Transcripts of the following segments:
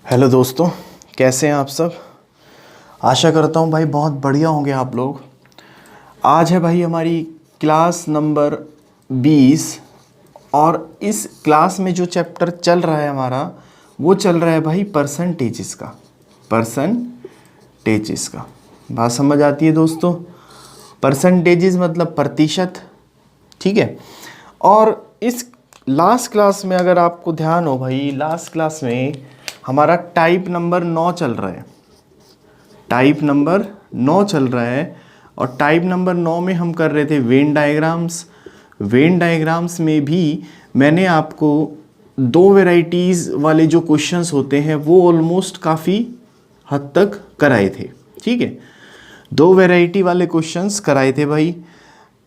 Hello दोस्तों, कैसे हैं आप सब। आशा करता हूँ भाई बहुत बढ़िया होंगे आप लोग। आज है भाई हमारी क्लास नंबर 20 और इस क्लास में जो चैप्टर चल रहा है हमारा वो चल रहा है भाई परसेंटेजेस का। बात समझ आती है दोस्तों। परसेंटेजेस मतलब प्रतिशत, ठीक है। और इस लास्ट क्लास में अगर आपको ध्यान हो भाई, लास्ट क्लास में हमारा टाइप नंबर 9 चल रहा है। और टाइप नंबर 9 में हम कर रहे थे वेन डायग्राम्स में भी मैंने आपको दो वेराइटीज़ वाले जो क्वेश्चंस होते हैं वो ऑलमोस्ट काफ़ी हद तक कराए थे, ठीक है। दो वैरायटी वाले क्वेश्चंस कराए थे भाई।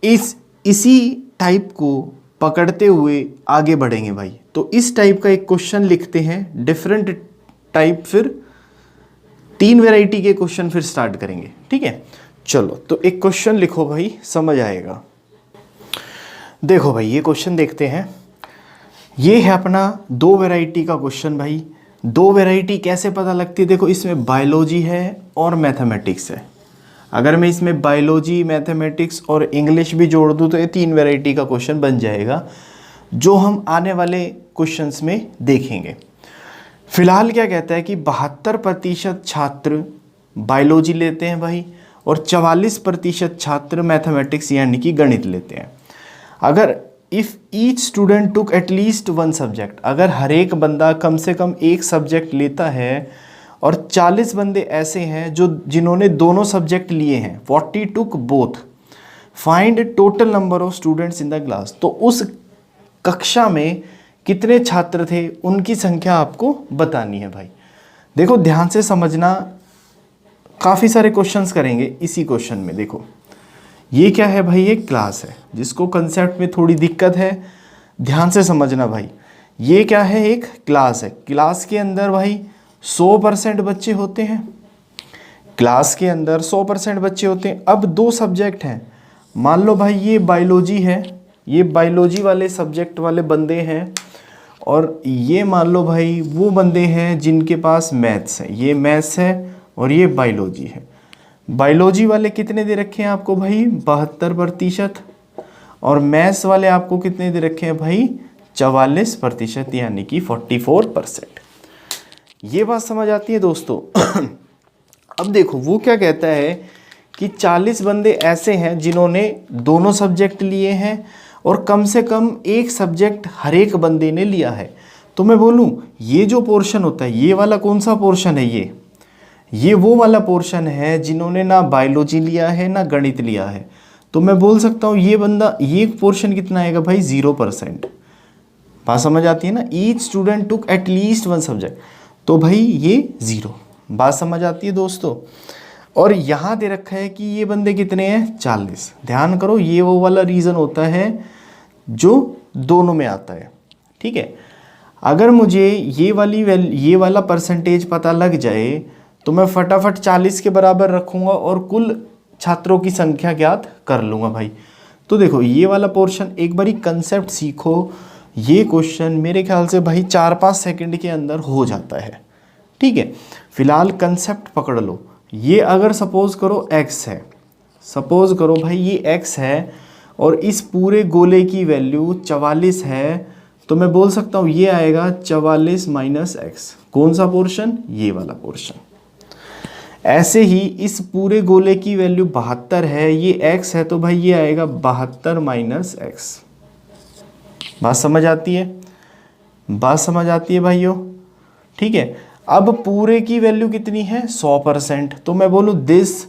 इसी टाइप को पकड़ते हुए आगे बढ़ेंगे भाई। तो इस टाइप का एक क्वेश्चन लिखते हैं, डिफरेंट टाइप, फिर 3 वैरायटी के क्वेश्चन फिर स्टार्ट करेंगे, ठीक है। चलो तो एक क्वेश्चन लिखो भाई, समझ आएगा। देखो भाई ये क्वेश्चन देखते हैं। ये है अपना दो वैरायटी का क्वेश्चन भाई। दो वैरायटी कैसे पता लगती है, देखो इसमें बायोलॉजी है और मैथमेटिक्स है। अगर मैं इसमें बायोलॉजी, मैथमेटिक्स और इंग्लिश भी जोड़ दूँ तो ये 3 वैरायटी का क्वेश्चन बन जाएगा, जो हम आने वाले क्वेश्चंस में देखेंगे। फिलहाल क्या कहता है कि 72% छात्र बायोलॉजी लेते हैं भाई और 44% छात्र मैथमेटिक्स यानी कि गणित लेते हैं। अगर if each student took at least 1 subject, अगर हर एक बंदा कम से कम एक सब्जेक्ट लेता है और 40 बंदे ऐसे हैं जिन्होंने दोनों सब्जेक्ट लिए हैं, 40 took both, find total number of students in the class. तो उस कक्षा में कितने छात्र थे उनकी संख्या आपको बतानी है भाई। देखो ध्यान से समझना, काफ़ी सारे क्वेश्चंस करेंगे इसी क्वेश्चन में। देखो ये क्या है भाई, ये क्लास है। जिसको कंसेप्ट में थोड़ी दिक्कत है ध्यान से समझना भाई। ये क्या है, एक क्लास है। क्लास के अंदर भाई 100% बच्चे होते हैं। क्लास के अंदर 100% बच्चे होते हैं। अब 2 सब्जेक्ट हैं, मान लो भाई ये बायोलॉजी है, ये बायोलॉजी वाले सब्जेक्ट वाले बंदे हैं, और ये मान लो भाई वो बंदे हैं जिनके पास मैथ्स है। ये मैथ्स है और ये बायोलॉजी है। बायोलॉजी वाले कितने दे रखे हैं आपको भाई, 72%। और मैथ्स वाले आपको कितने दे रखे हैं भाई, 44% यानी कि 44%। ये बात समझ आती है दोस्तों। अब देखो वो क्या कहता है कि 40 बंदे ऐसे हैं जिन्होंने दोनों सब्जेक्ट लिए हैं और कम से कम एक सब्जेक्ट हर एक बंदे ने लिया है। तो मैं बोलूँ ये जो पोर्शन होता है, ये वाला कौन सा पोर्शन है, ये वो वाला पोर्शन है जिन्होंने ना बायोलॉजी लिया है ना गणित लिया है। तो मैं बोल सकता हूँ ये पोर्शन कितना आएगा भाई, 0%। बात समझ आती है ना। ईच स्टूडेंट टुक एटलीस्ट 1 सब्जेक्ट, तो भाई ये 0। बात समझ आती है दोस्तों। और यहाँ दे रखा है कि ये बंदे कितने हैं, 40। ध्यान करो, ये वो वाला रीज़न होता है जो दोनों में आता है, ठीक है। अगर मुझे ये वाला परसेंटेज पता लग जाए तो मैं फटाफट 40 के बराबर रखूँगा और कुल छात्रों की संख्या ज्ञात कर लूँगा भाई। तो देखो ये वाला पोर्शन एक बारी कंसेप्ट सीखो। ये क्वेश्चन मेरे ख्याल से भाई 4-5 सेकंड के अंदर हो जाता है, ठीक है। फिलहाल कंसेप्ट पकड़ लो। ये अगर सपोज करो x है, सपोज करो भाई ये x है और इस पूरे गोले की वैल्यू 44 है, तो मैं बोल सकता हूँ ये आएगा 44 माइनस एक्स। कौन सा पोर्शन, ये वाला पोर्शन। ऐसे ही इस पूरे गोले की वैल्यू 72 है, ये x है, तो भाई ये आएगा 72 माइनस एक्स। बात समझ आती है, बात समझ आती है भाइयों, ठीक है। अब पूरे की वैल्यू कितनी है, 100%। तो मैं बोलूँ this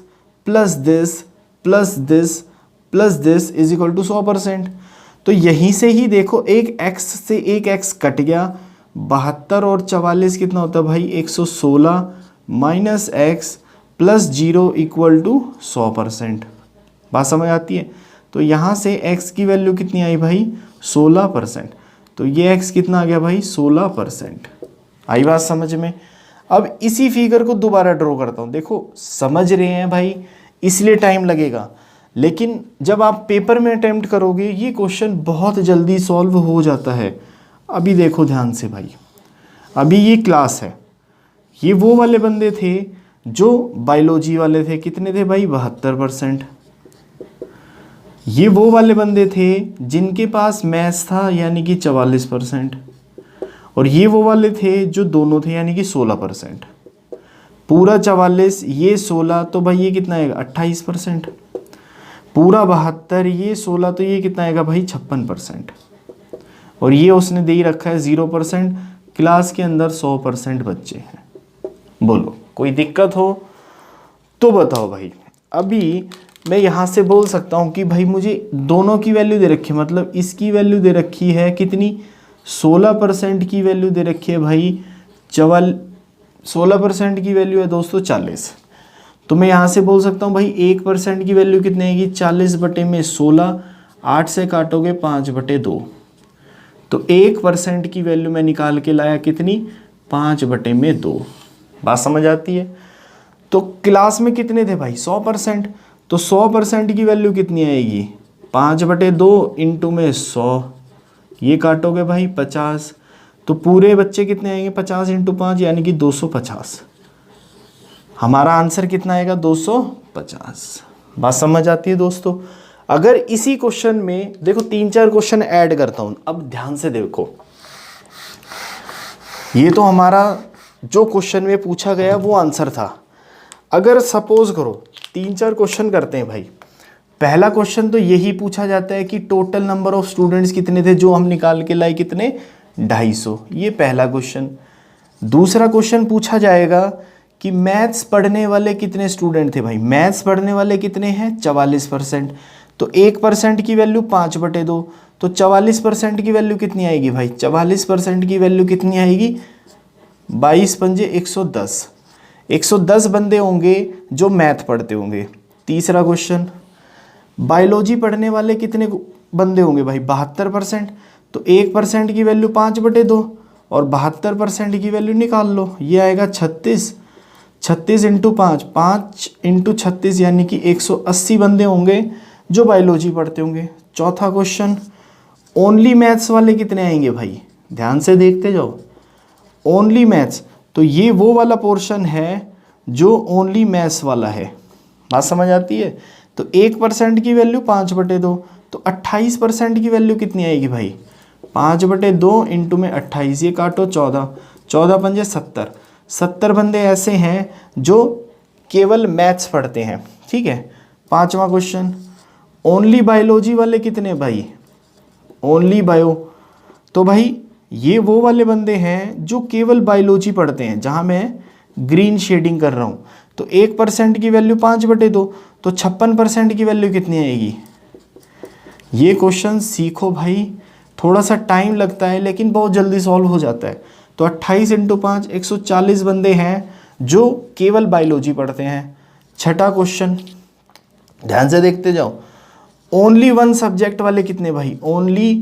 plus this plus this plus this is equal to 100%। तो यहीं से ही देखो एक x से एक x कट गया, 72 और 44 कितना होता है भाई, 116 minus x plus 0 equal to 100%। बात समझ आती है। तो यहाँ से x की वैल्यू कितनी आई भाई, 16%। तो ये x कितना आ गया भाई, 16%। आई बात समझ में। अब इसी फिगर को दोबारा ड्रॉ करता हूँ। देखो समझ रहे हैं भाई, इसलिए टाइम लगेगा, लेकिन जब आप पेपर में अटेम्प्ट करोगे ये क्वेश्चन बहुत जल्दी सॉल्व हो जाता है। अभी देखो ध्यान से भाई, अभी ये क्लास है, ये वो वाले बंदे थे जो बायोलॉजी वाले थे, कितने थे भाई 72%। ये वो वाले बंदे थे जिनके पास मैथ्स था यानी कि 44%। और ये वो वाले थे जो दोनों थे यानी कि 16%। पूरा 44 ये 16 तो भाई ये कितना आएगा 28%। पूरा 72 ये 16 तो ये कितना आएगा भाई 56%। और ये उसने दे ही रखा है 0%। क्लास के अंदर 100% बच्चे हैं। बोलो कोई दिक्कत हो तो बताओ भाई। अभी मैं यहाँ से बोल सकता हूँ कि भाई मुझे दोनों की वैल्यू दे रखी है, मतलब इसकी वैल्यू दे रखी है कितनी 16% की वैल्यू दे रखी है भाई 16% की वैल्यू है दोस्तों 40। तो मैं यहाँ से बोल सकता हूँ भाई 1% की वैल्यू कितनी आएगी 40/16। 8 से काटोगे 5/2। तो 1% की वैल्यू मैं निकाल के लाया कितनी 5/2। बात समझ आती है। तो क्लास में कितने थे भाई 100%। तो 100% की वैल्यू कितनी आएगी 5/2 इंटू में 100। ये काटोगे भाई 50। तो पूरे बच्चे कितने आएंगे 50 इंटू 5 यानी कि 250। हमारा आंसर कितना आएगा 250। बात समझ आती है दोस्तों। अगर इसी क्वेश्चन में देखो 3-4 क्वेश्चन ऐड करता हूं, अब ध्यान से देखो। ये तो हमारा जो क्वेश्चन में पूछा गया वो आंसर था। अगर सपोज करो 3-4 क्वेश्चन करते हैं भाई। पहला क्वेश्चन तो यही पूछा जाता है कि टोटल नंबर ऑफ स्टूडेंट्स कितने थे, जो हम निकाल के लाए कितने 250। ये पहला क्वेश्चन। दूसरा क्वेश्चन पूछा जाएगा कि मैथ्स पढ़ने वाले कितने स्टूडेंट थे भाई। मैथ्स पढ़ने वाले कितने हैं 44%। तो 1% की वैल्यू 5/2। तो 44% की वैल्यू कितनी आएगी भाई 44% की वैल्यू कितनी आएगी 22 पंजे 110। 110 बंदे होंगे जो मैथ पढ़ते होंगे। तीसरा क्वेश्चन बायोलॉजी पढ़ने वाले कितने बंदे होंगे भाई 72%। तो 1% की वैल्यू 5/2 और 72% की वैल्यू निकाल लो। ये आएगा 36। 36 इंटू 5 इंटू 36 यानी कि 180 बंदे होंगे जो बायोलॉजी पढ़ते होंगे। चौथा क्वेश्चन ओनली मैथ्स वाले कितने आएंगे भाई, ध्यान से देखते जाओ। ओनली मैथ्स तो ये वो वाला पोर्शन है जो ओनली मैथ्स वाला है। बात समझ आती है। तो 1% की वैल्यू 5/2। तो 28% की वैल्यू कितनी आएगी भाई 5/2 इंटू में 28। ये काटो 14। 14 पंजे 70। 70 बंदे ऐसे हैं जो केवल मैथ्स पढ़ते हैं। ठीक है। पांचवा क्वेश्चन ओनली बायोलॉजी वाले कितने भाई ओनली बायो। तो भाई ये वो वाले बंदे हैं जो केवल बायोलॉजी पढ़ते हैं, जहां मैं ग्रीन शेडिंग कर रहा हूं। तो 1% की वैल्यू 5/2। तो 56% की वैल्यू कितनी आएगी। ये क्वेश्चन सीखो भाई, थोड़ा सा टाइम लगता है लेकिन बहुत जल्दी सॉल्व हो जाता है। तो 28 इंटू 5 140 बंदे हैं जो केवल बायोलॉजी पढ़ते हैं। छठा क्वेश्चन ध्यान से देखते जाओ। ओनली 1 सब्जेक्ट वाले कितने भाई ओनली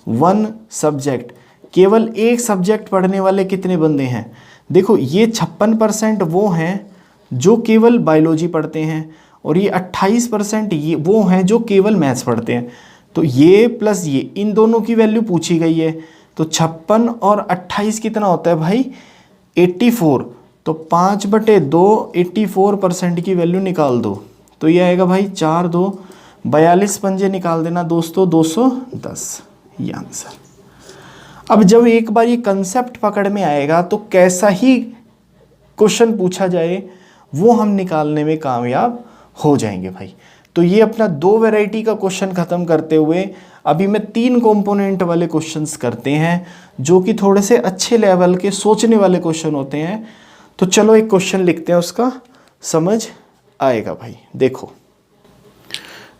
1 सब्जेक्ट, केवल एक सब्जेक्ट पढ़ने वाले कितने बंदे हैं। देखो ये 56% वो हैं जो केवल बायोलॉजी पढ़ते हैं और ये 28% ये वो हैं जो केवल मैथ्स पढ़ते हैं। तो ये प्लस ये इन दोनों की वैल्यू पूछी गई है। तो 56 और 28 कितना होता है भाई 84। तो 5/2 84% की वैल्यू निकाल दो। तो ये आएगा भाई 4 2 42 पंजे निकाल देना दोस्तों 210। ये आंसर। अब जब एक बार ये कंसेप्ट पकड़ में आएगा तो कैसा ही क्वेश्चन पूछा जाए वो हम निकालने में कामयाब हो जाएंगे भाई। तो ये अपना 2 वैरायटी का क्वेश्चन खत्म करते हुए अभी मैं 3 कंपोनेंट वाले क्वेश्चंस करते हैं जो कि थोड़े से अच्छे लेवल के सोचने वाले क्वेश्चन होते हैं। तो चलो एक क्वेश्चन लिखते हैं, उसका समझ आएगा भाई।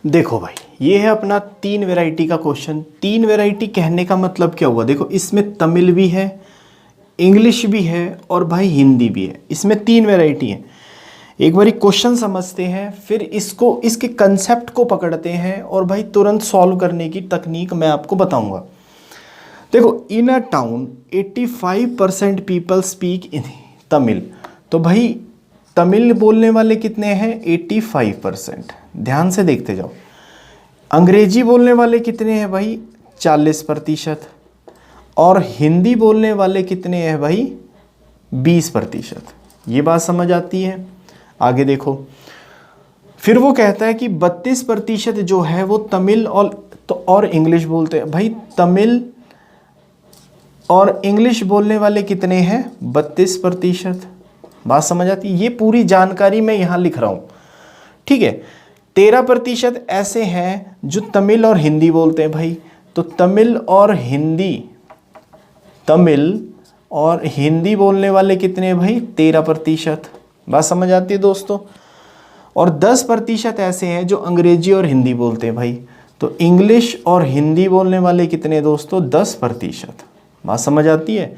देखो भाई ये है अपना 3 वैरायटी का क्वेश्चन। 3 वैरायटी कहने का मतलब क्या हुआ, देखो इसमें तमिल भी है, इंग्लिश भी है और भाई हिंदी भी है। इसमें 3 वैरायटी है। एक बार क्वेश्चन समझते हैं, फिर इसको इसके कंसेप्ट को पकड़ते हैं और भाई तुरंत सॉल्व करने की तकनीक मैं आपको बताऊंगा। देखो in a town 85% people speak in Tamil. तो भाई तमिल बोलने वाले कितने हैं 85%। ध्यान से देखते जाओ। अंग्रेजी बोलने वाले कितने हैं भाई 40%। और हिंदी बोलने वाले कितने हैं भाई 20%। ये बात समझ आती है। आगे देखो, फिर वो कहता है कि 32% जो है वो तमिल और इंग्लिश बोलते हैं। भाई तमिल और इंग्लिश बोलने वाले कितने हैं? 32%। बात समझ आती है? ये पूरी जानकारी मैं यहाँ लिख रहा हूँ, ठीक है। 13% ऐसे हैं जो तमिल और हिंदी बोलते हैं भाई। तो तमिल और हिंदी बोलने वाले कितने हैं भाई? 13%। बात समझ आती है दोस्तों? और 10% ऐसे हैं जो अंग्रेजी और हिंदी बोलते हैं भाई। तो इंग्लिश और हिंदी बोलने वाले कितने दोस्तों? 10%। बात समझ आती है?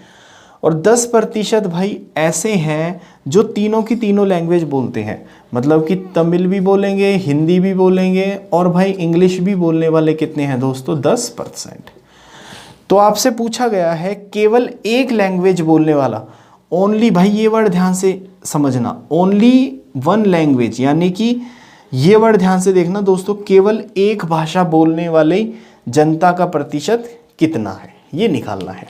और 10% भाई ऐसे हैं जो तीनों की तीनों लैंग्वेज बोलते हैं, मतलब कि तमिल भी बोलेंगे, हिंदी भी बोलेंगे और भाई इंग्लिश भी बोलने वाले कितने हैं दोस्तों? 10%। तो आपसे पूछा गया है केवल एक लैंग्वेज बोलने वाला, ओनली, भाई ये वर्ड ध्यान से समझना, ओनली वन लैंग्वेज, यानी कि ये वर्ड ध्यान से देखना दोस्तों, केवल एक भाषा बोलने वाले जनता का प्रतिशत कितना है, ये निकालना है।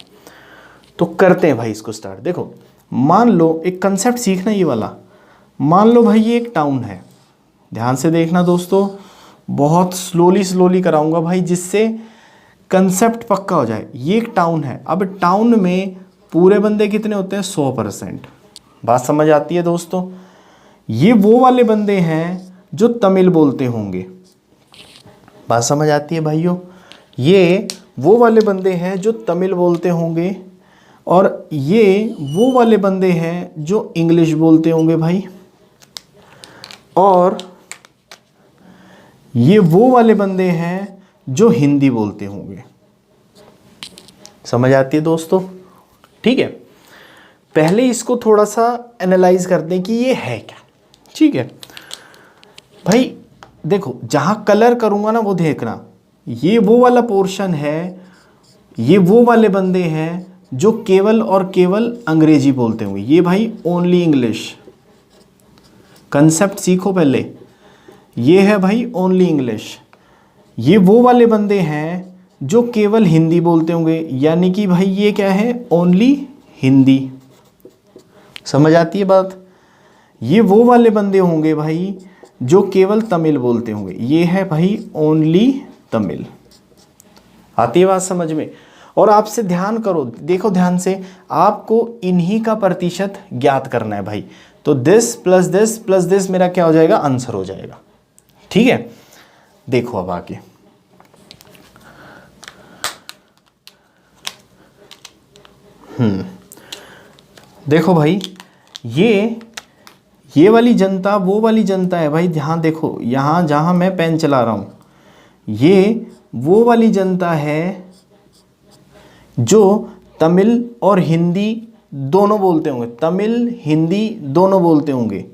तो करते हैं भाई इसको स्टार्ट। देखो, मान लो एक कंसेप्ट सीखना ये वाला। मान लो भाई ये एक टाउन है, ध्यान से देखना दोस्तों, बहुत स्लोली कराऊंगा भाई, जिससे कंसेप्ट पक्का हो जाए। ये एक टाउन है। अब टाउन में पूरे बंदे कितने होते हैं? 100%। बात समझ आती है दोस्तों? ये वो वाले बंदे हैं जो तमिल बोलते होंगे। बात समझ आती है भाइयों? ये वो वाले बंदे हैं जो तमिल बोलते होंगे और ये वो वाले बंदे हैं जो इंग्लिश बोलते होंगे भाई, और ये वो वाले बंदे हैं जो हिंदी बोलते होंगे। समझ आती है दोस्तों? ठीक है, पहले इसको थोड़ा सा एनालाइज करते हैं कि ये है क्या। ठीक है भाई, देखो जहां कलर करूंगा ना वो देखना, ये वो वाला पोर्शन है, ये वो वाले बंदे हैं जो केवल और केवल अंग्रेजी बोलते होंगे। ये भाई ओनली इंग्लिश, कंसेप्ट सीखो पहले। ये है भाई ओनली इंग्लिश। ये वो वाले बंदे हैं जो केवल हिंदी बोलते होंगे, यानी कि भाई ये क्या है? ओनली हिंदी। समझ आती है बात? ये वो वाले बंदे होंगे भाई जो केवल तमिल बोलते होंगे। ये है भाई ओनली तमिल। आती है बात समझ में? और आपसे ध्यान करो, देखो ध्यान से, आपको इन्हीं का प्रतिशत ज्ञात करना है भाई। तो this plus this plus this मेरा क्या हो जाएगा? आंसर हो जाएगा। ठीक है, देखो अब आगे। देखो भाई, ये वाली जनता वो वाली जनता है भाई। ध्यान देखो, यहाँ जहाँ मैं पेन चला रहा हूँ, ये वो वाली जनता है जो तमिल और हिंदी दोनों बोलते होंगे, तमिल हिंदी दोनों बोलते होंगे।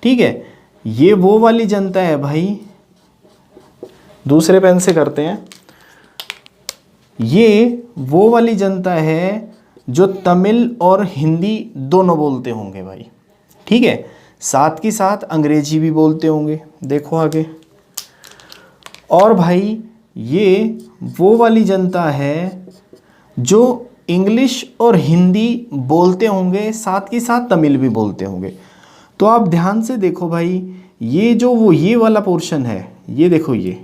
ठीक है, ये वो वाली जनता है भाई, दूसरे पेन से करते हैं, ये वो वाली जनता है जो तमिल और हिंदी दोनों बोलते होंगे भाई। ठीक है, साथ के साथ अंग्रेजी भी बोलते होंगे। देखो आगे, और भाई ये वो वाली जनता है जो इंग्लिश और हिंदी बोलते होंगे, साथ के साथ तमिल भी बोलते होंगे। तो आप ध्यान से देखो भाई, ये जो वो ये वाला पोर्शन है, ये देखो, ये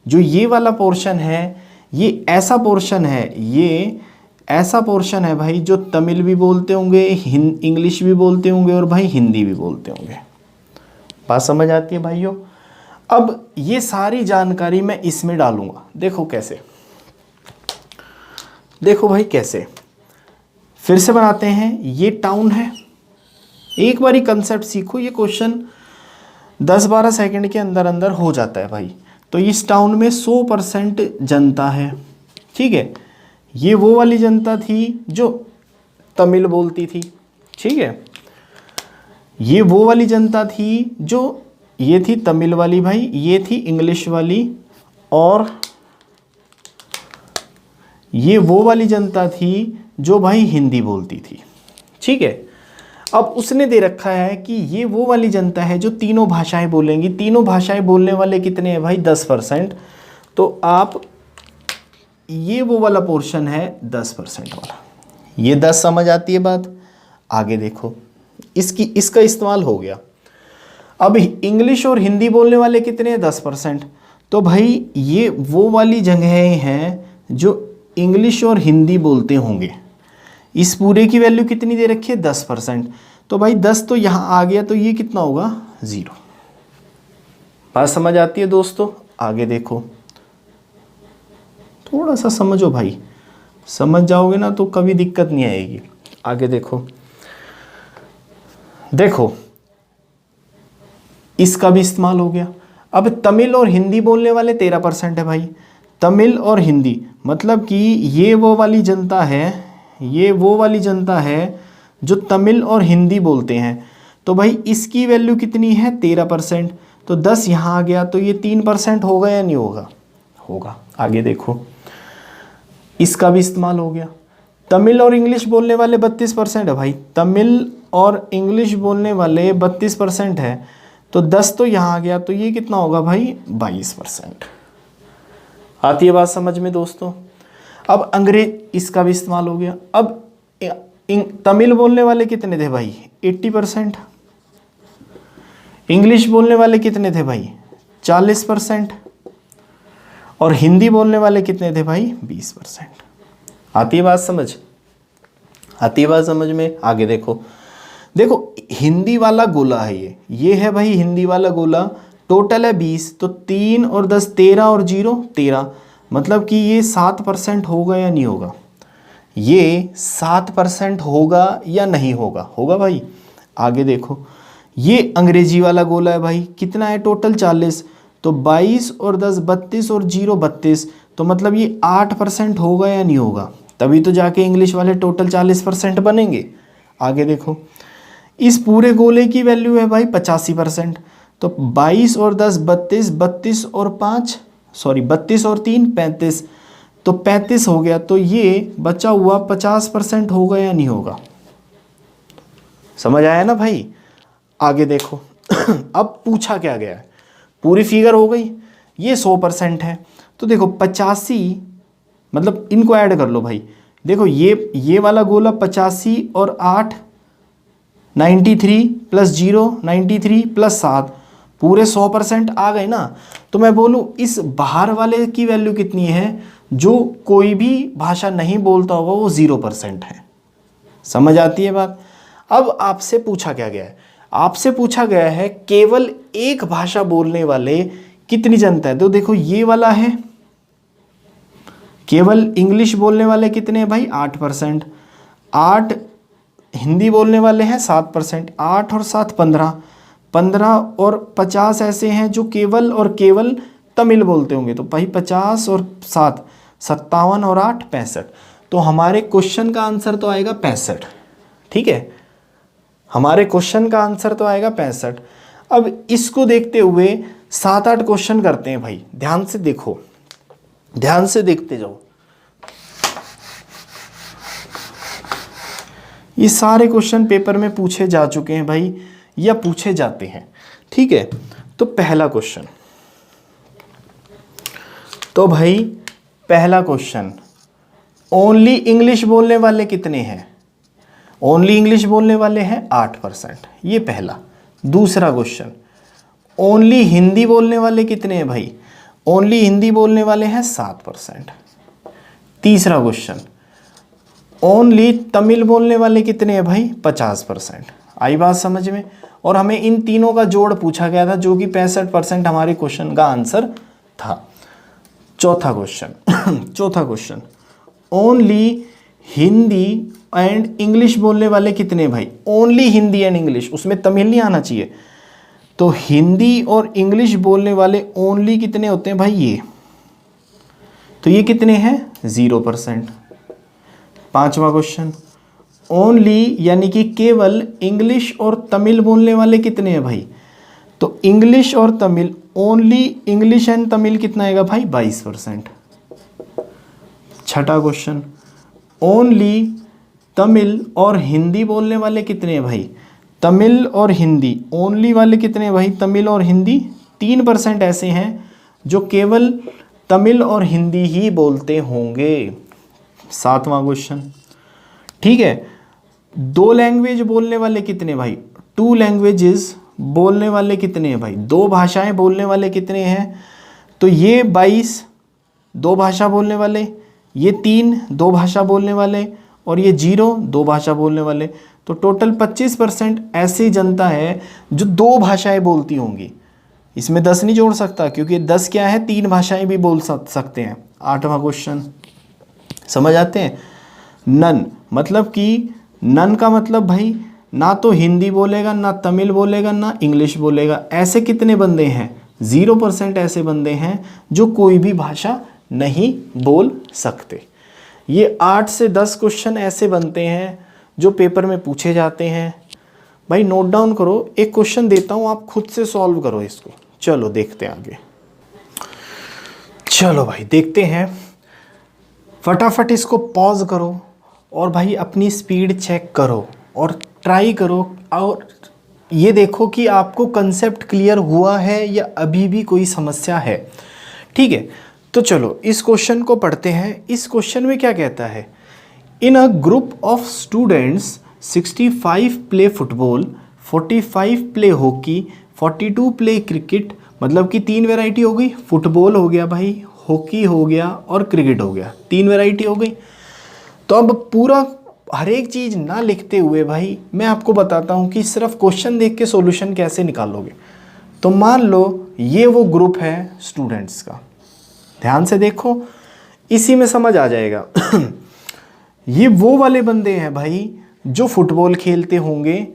जो ये वाला पोर्शन है, ये ऐसा पोर्शन है, ये ऐसा पोर्शन है भाई जो तमिल भी बोलते होंगे, इंग्लिश भी बोलते होंगे और भाई हिंदी भी बोलते होंगे। बात समझ आती है भाइयों? अब ये सारी जानकारी मैं इसमें डालूंगा। देखो कैसे, देखो भाई कैसे, फिर से बनाते हैं। ये टाउन है, एक बारी कंसेप्ट सीखो, ये क्वेश्चन 10-12 सेकंड के अंदर अंदर हो जाता है भाई। तो इस टाउन में 100% जनता है। ठीक है, ये वो वाली जनता थी जो तमिल बोलती थी। ठीक है, ये वो वाली जनता थी जो, ये थी तमिल वाली भाई, ये थी इंग्लिश वाली, और ये वो वाली जनता थी जो भाई हिंदी बोलती थी। ठीक है, अब उसने दे रखा है कि ये वो वाली जनता है जो तीनों भाषाएं बोलेंगी। तीनों भाषाएं बोलने वाले कितने हैं भाई? 10%। तो आप, ये वो वाला पोर्शन है 10% वाला। ये 10 समझ आती है बात? आगे देखो, इसका इस्तेमाल हो गया। अब इंग्लिश और हिंदी बोलने वाले कितने हैं? 10%। तो भाई ये वो वाली जगहें हैं जो इंग्लिश और हिंदी बोलते होंगे। इस पूरे की वैल्यू कितनी दे रखी है? 10%। तो भाई 10 तो यहाँ आ गया, तो ये कितना होगा? 0। बात समझ आती है दोस्तों? आगे देखो, थोड़ा सा समझो भाई, समझ जाओगे ना तो कभी दिक्कत नहीं आएगी। आगे देखो, देखो इसका भी इस्तेमाल हो गया। अब तमिल और हिंदी बोलने वाले 13% है भाई। तमिल और हिंदी मतलब कि ये वो वाली जनता है, ये वो वाली जनता है जो तमिल और हिंदी बोलते हैं। तो भाई इसकी वैल्यू कितनी है? 13%। तो 10 यहाँ आ गया, तो ये 3% होगा या नहीं होगा? होगा। आगे देखो, इसका भी इस्तेमाल हो गया। तमिल और इंग्लिश बोलने वाले 32% है भाई। तमिल और इंग्लिश बोलने वाले 32% है, तो 10 तो यहाँ आ गया, तो ये कितना होगा भाई? 22%। आती है बात समझ में दोस्तों? अब अंग्रेज, इसका भी इस्तेमाल हो गया। अब तमिल बोलने वाले कितने थे भाई? 80%। इंग्लिश बोलने वाले कितने थे भाई? 40%। और हिंदी बोलने वाले कितने थे भाई? 20%। आती है बात समझ? आती है बात समझ में? आगे देखो, देखो हिंदी वाला गोला है ये है भाई हिंदी वाला गोला। टोटल है 20, तो 3 और 10 13 और 0 13, मतलब कि ये 7% होगा या नहीं होगा? ये 7% होगा या नहीं होगा? होगा भाई। आगे देखो, ये अंग्रेजी वाला गोला है भाई, कितना है टोटल? 40, तो 22 और 10 32 और 0 32, तो मतलब ये 8% होगा या नहीं होगा? तभी तो जाके इंग्लिश वाले टोटल 40% बनेंगे। आगे देखो, इस पूरे गोले की वैल्यू है भाई 85%। तो 22 और 10 32, 32 और 5 सॉरी 32 और 3 35, तो 35 हो गया। तो ये बचा हुआ 50% होगा या नहीं होगा? समझ आया ना भाई? आगे देखो अब पूछा क्या गया है, पूरी फिगर हो गई। ये 100% है, तो देखो 85, मतलब इनको ऐड कर लो भाई। देखो ये वाला गोला 85 और 8 93 प्लस 0 93 प्लस 7, पूरे 100% आ गए ना। तो मैं बोलूँ इस बाहर वाले की वैल्यू कितनी है? जो कोई भी भाषा नहीं बोलता होगा वो 0% है। समझ आती है बात? अब आपसे पूछा क्या गया है? आपसे पूछा गया है केवल एक भाषा बोलने वाले कितनी जनता है। तो देखो ये वाला है, केवल इंग्लिश बोलने वाले कितने हैं भाई? 8%। 8 हिंदी बोलने वाले हैं 7%। 8 और 7 15, 15 और 50 ऐसे हैं जो केवल और केवल तमिल बोलते होंगे। तो भाई 50 और 7 57 और 8 65। तो हमारे क्वेश्चन का आंसर तो आएगा 65। ठीक है, हमारे क्वेश्चन का आंसर तो आएगा 65। अब इसको देखते हुए 7-8 क्वेश्चन करते हैं भाई। ध्यान से देखो, ध्यान से देखते जाओ। ये सारे क्वेश्चन पेपर में पूछे जा चुके हैं भाई, या पूछे जाते हैं। ठीक है, तो पहला क्वेश्चन, तो भाई पहला क्वेश्चन, ओनली इंग्लिश बोलने वाले कितने हैं? ओनली इंग्लिश बोलने वाले हैं 8%, ये पहला। दूसरा क्वेश्चन, ओनली हिंदी बोलने वाले कितने हैं भाई? ओनली हिंदी बोलने वाले हैं 7%। तीसरा क्वेश्चन, ओनली तमिल बोलने वाले कितने हैं भाई? 50%। आई बात समझ में? और हमें इन तीनों का जोड़ पूछा गया था, जो कि 65% हमारे क्वेश्चन का आंसर था। चौथा question, only Hindi and English बोलने वाले कितने भाई? ओनली हिंदी एंड इंग्लिश, उसमें तमिल नहीं आना चाहिए। तो हिंदी और इंग्लिश बोलने वाले ओनली कितने होते हैं भाई? ये तो ये कितने हैं? 0%। पांचवा क्वेश्चन, ओनली यानी कि केवल इंग्लिश और तमिल बोलने वाले कितने हैं भाई? तो इंग्लिश और Tamil, only English and Tamil कितना आएगा भाई? 22%। छठा क्वेश्चन, ओनली तमिल और हिंदी बोलने वाले कितने हैं भाई? तमिल और हिंदी, ओनली वाले कितने हैं भाई? तमिल और हिंदी 3% ऐसे हैं जो केवल तमिल और हिंदी ही बोलते होंगे। सातवां क्वेश्चन, ठीक है, 2 लैंग्वेज बोलने वाले कितने भाई, 2 लैंग्वेजेस बोलने वाले कितने हैं भाई, 2 भाषाएं बोलने वाले कितने हैं, तो ये 22 2 भाषा बोलने वाले, ये 3 2 भाषा बोलने वाले, और ये 0 2 भाषा बोलने वाले। तो टोटल 25% ऐसी जनता है जो 2 भाषाएं बोलती होंगी। इसमें 10 नहीं जोड़ सकता क्योंकि 10 क्या है, 3 भाषाएं भी बोल सकते हैं। 8वां क्वेश्चन समझ आते हैं। नन मतलब कि नन का मतलब भाई ना तो हिंदी बोलेगा, ना तमिल बोलेगा, ना इंग्लिश बोलेगा। ऐसे कितने बंदे हैं, 0% ऐसे बंदे हैं जो कोई भी भाषा नहीं बोल सकते। ये 8 से 10 क्वेश्चन ऐसे बनते हैं जो पेपर में पूछे जाते हैं। भाई नोट डाउन करो, एक क्वेश्चन देता हूँ, आप खुद से सॉल्व करो इसको। चलो देखते हैं आगे। चलो भाई देखते हैं, फटाफट इसको पॉज करो और भाई अपनी स्पीड चेक करो और ट्राई करो, और ये देखो कि आपको कंसेप्ट क्लियर हुआ है या अभी भी कोई समस्या है। ठीक है, तो चलो इस क्वेश्चन को पढ़ते हैं। इस क्वेश्चन में क्या कहता है, in a group of students 65 play football, 45 play hockey, 42 play cricket. मतलब कि 3 वैरायटी हो गई, फुटबॉल हो गया भाई, हॉकी हो गया और क्रिकेट हो गया, 3 वैरायटी हो गई। तो अब पूरा हर एक चीज़ ना लिखते हुए भाई मैं आपको बताता हूँ कि सिर्फ क्वेश्चन देख के सॉल्यूशन कैसे निकालोगे। तो मान लो ये वो ग्रुप है स्टूडेंट्स का, ध्यान से देखो, इसी में समझ आ जाएगा। ये वो वाले बंदे हैं भाई जो फुटबॉल खेलते होंगे,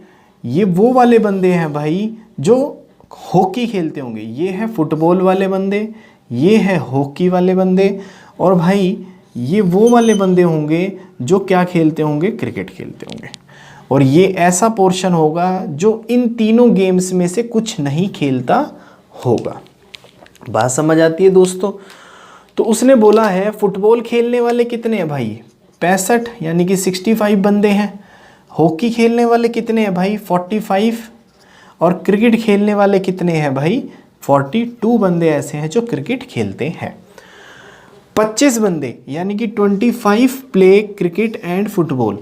ये वो वाले बंदे हैं भाई जो हॉकी खेलते होंगे। ये है फुटबॉल वाले बंदे, ये है हॉकी वाले बंदे, और भाई ये वो वाले बंदे होंगे जो क्या खेलते होंगे, क्रिकेट खेलते होंगे। और ये ऐसा पोर्शन होगा जो इन तीनों गेम्स में से कुछ नहीं खेलता होगा। बात समझ आती है दोस्तों। तो उसने बोला है फुटबॉल खेलने वाले कितने हैं भाई, 65 यानी कि 65 बंदे हैं। हॉकी खेलने वाले कितने हैं भाई, 45। और क्रिकेट खेलने वाले कितने हैं भाई, 42 बंदे ऐसे हैं जो क्रिकेट खेलते हैं। 25 बंदे यानी कि 25 प्ले क्रिकेट एंड फुटबॉल।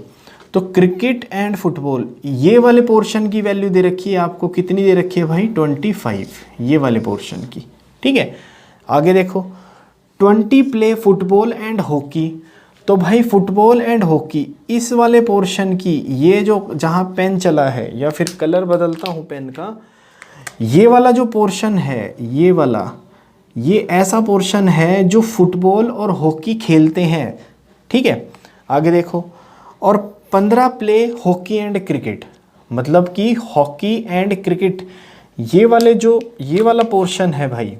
तो क्रिकेट एंड फुटबॉल ये वाले पोर्शन की वैल्यू दे रखी है आपको, कितनी दे रखी है भाई, 25 ये वाले पोर्शन की। ठीक है, आगे देखो 20 प्ले फुटबॉल एंड हॉकी। तो भाई फुटबॉल एंड हॉकी इस वाले पोर्शन की, ये जो जहाँ पेन चला है, या फिर कलर बदलता हूँ पेन का, ये वाला जो पोर्शन है, ये वाला, ये ऐसा पोर्शन है जो फुटबॉल और हॉकी खेलते हैं। ठीक है, आगे देखो, और 15 प्ले हॉकी एंड क्रिकेट। मतलब कि हॉकी एंड क्रिकेट ये वाले जो ये वाला पोर्शन है भाई,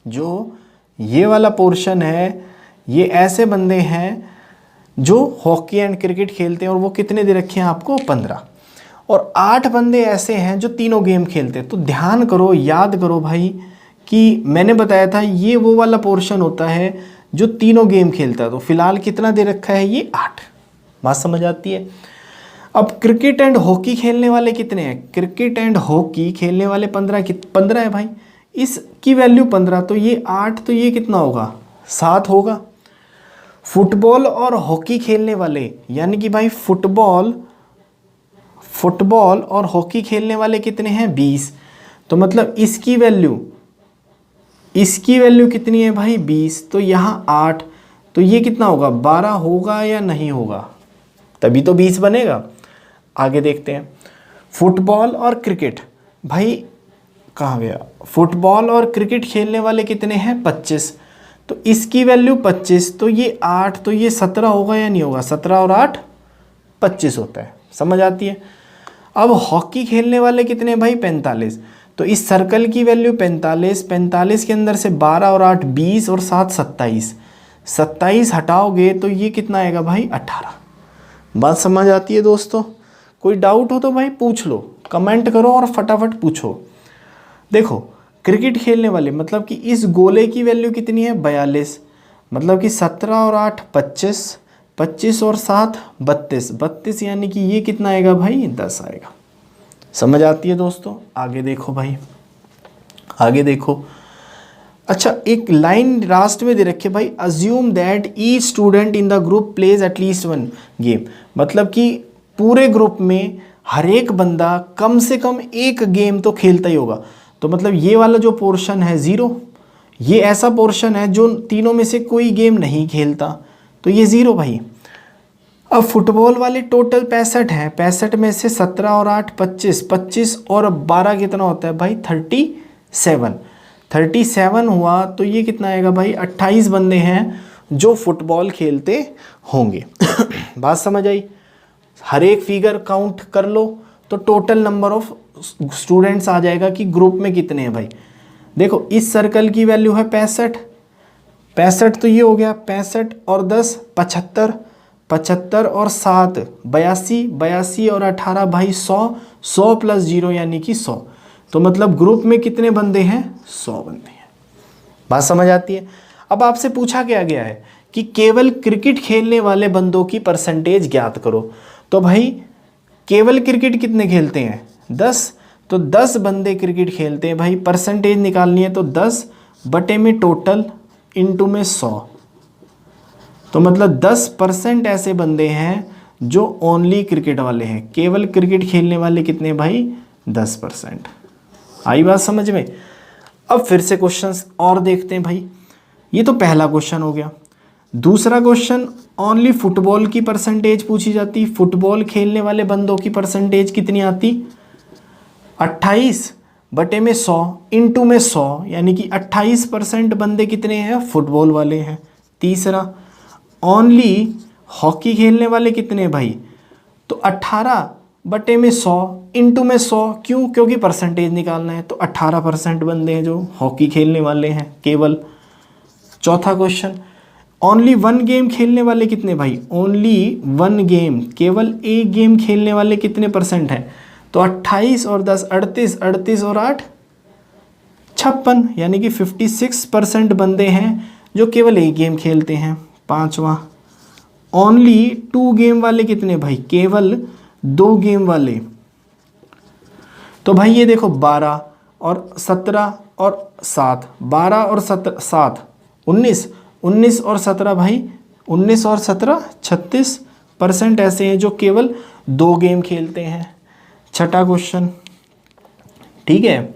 जो ये वाला पोर्शन है, ये ऐसे बंदे हैं जो हॉकी एंड क्रिकेट खेलते हैं, और वो कितने दे रखे हैं आपको, 15। और 8 बंदे ऐसे हैं जो तीनों गेम खेलते हैं। तो ध्यान करो, याद करो भाई कि मैंने बताया था ये वो वाला पोर्शन होता है जो तीनों गेम खेलता है। तो फिलहाल कितना दे रखा है, ये 8। बात समझ आती है। अब क्रिकेट एंड हॉकी खेलने वाले कितने हैं, क्रिकेट एंड हॉकी खेलने वाले 15 है भाई, इसकी वैल्यू 15। तो ये 8, तो ये कितना होगा, 7 होगा। फुटबॉल और हॉकी खेलने वाले यानी कि भाई फुटबॉल और हॉकी खेलने वाले कितने हैं, 20। तो मतलब इसकी वैल्यू कितनी है भाई, 20। तो यहाँ 8, तो ये कितना होगा, 12 होगा या नहीं होगा, तभी तो 20 बनेगा। आगे देखते हैं, फुटबॉल और क्रिकेट, भाई कहाँ गया, फुटबॉल और क्रिकेट खेलने वाले कितने हैं, 25। तो इसकी वैल्यू 25, तो ये 8, तो ये 17 होगा या नहीं होगा, 17 और 8 25 होता है। समझ आती है। अब हॉकी खेलने वाले कितने भाई, 45। तो इस सर्कल की वैल्यू 45 के अंदर से 12 और 8 20 और 7 27 हटाओगे तो ये कितना आएगा भाई, 18। बात समझ आती है दोस्तों। कोई डाउट हो तो भाई पूछ लो, कमेंट करो और फटाफट पूछो। देखो क्रिकेट खेलने वाले मतलब कि इस गोले की वैल्यू कितनी है, 42। मतलब कि 17 और 8 25 और 7 32 यानी कि ये कितना आएगा भाई, 10 आएगा। समझ आती है दोस्तों। आगे देखो भाई, आगे देखो। अच्छा, एक लाइन लास्ट में दे रखे भाई, assume that each student in the group plays at least 1 game. मतलब कि पूरे ग्रुप में हर एक बंदा कम से कम एक गेम तो खेलता ही होगा। तो मतलब ये वाला जो पोर्शन है 0, ये ऐसा पोर्शन है जो तीनों में से कोई गेम नहीं खेलता, तो ये 0 भाई। अब फुटबॉल वाले टोटल 65 हैं, 65 में से 17 और 8 25, 25 और 12 कितना होता है भाई 37, 37 हुआ तो ये कितना आएगा भाई 28 बंदे हैं जो फुटबॉल खेलते होंगे। बात समझ आई? हर एक फिगर काउंट कर लो तो टोटल नंबर ऑफ स्टूडेंट्स आ जाएगा कि ग्रुप में कितने हैं भाई। देखो इस सर्कल की वैल्यू है 65, 65 तो ये हो गया 65 और 10 75, 75 और 7 82, 82 और 18 भाई 100, 100 प्लस 0 यानी कि 100। तो मतलब ग्रुप में कितने बंदे हैं 100 बंदे हैं। बात समझ आती है? अब आपसे पूछा क्या गया है कि केवल क्रिकेट खेलने वाले बंदों की परसेंटेज ज्ञात करो। तो भाई केवल क्रिकेट कितने खेलते हैं 10, तो 10 बंदे क्रिकेट खेलते हैं भाई, परसेंटेज निकालनी है तो 10 बटे में टोटल इनटू में 100। तो मतलब 10% ऐसे बंदे हैं जो ओनली क्रिकेट वाले हैं, केवल क्रिकेट खेलने वाले कितने भाई 10%। आई बात समझ में? अब फिर से क्वेश्चंस और देखते हैं भाई। ये तो पहला क्वेश्चन हो गया। दूसरा क्वेश्चन ओनली फुटबॉल की परसेंटेज पूछी जाती, फुटबॉल खेलने वाले बंदों की परसेंटेज कितनी आती 28 बटे में 100 इंटू में 100 यानी कि 28% बंदे कितने हैं फुटबॉल वाले हैं। तीसरा ओनली हॉकी खेलने वाले कितने भाई, तो 18 बटे में 100 इंटू में 100, क्यों? क्योंकि परसेंटेज निकालना है, तो 18% बंदे हैं जो हॉकी खेलने वाले हैं केवल। चौथा क्वेश्चन ओनली 1 गेम खेलने वाले कितने भाई, ओनली 1 गेम, केवल एक गेम खेलने वाले कितने परसेंट हैं, तो 28 और 10 38, 38 और 8 56 यानी कि 56% बंदे हैं जो केवल एक गेम खेलते हैं। पांचवा ओनली 2 गेम वाले कितने भाई, केवल 2 गेम वाले, तो भाई ये देखो 12 और 17 और 7, 12 और 7 19, 19 और 17 भाई 19 और 17 36% ऐसे हैं जो केवल 2 गेम खेलते हैं। छठा क्वेश्चन, ठीक है,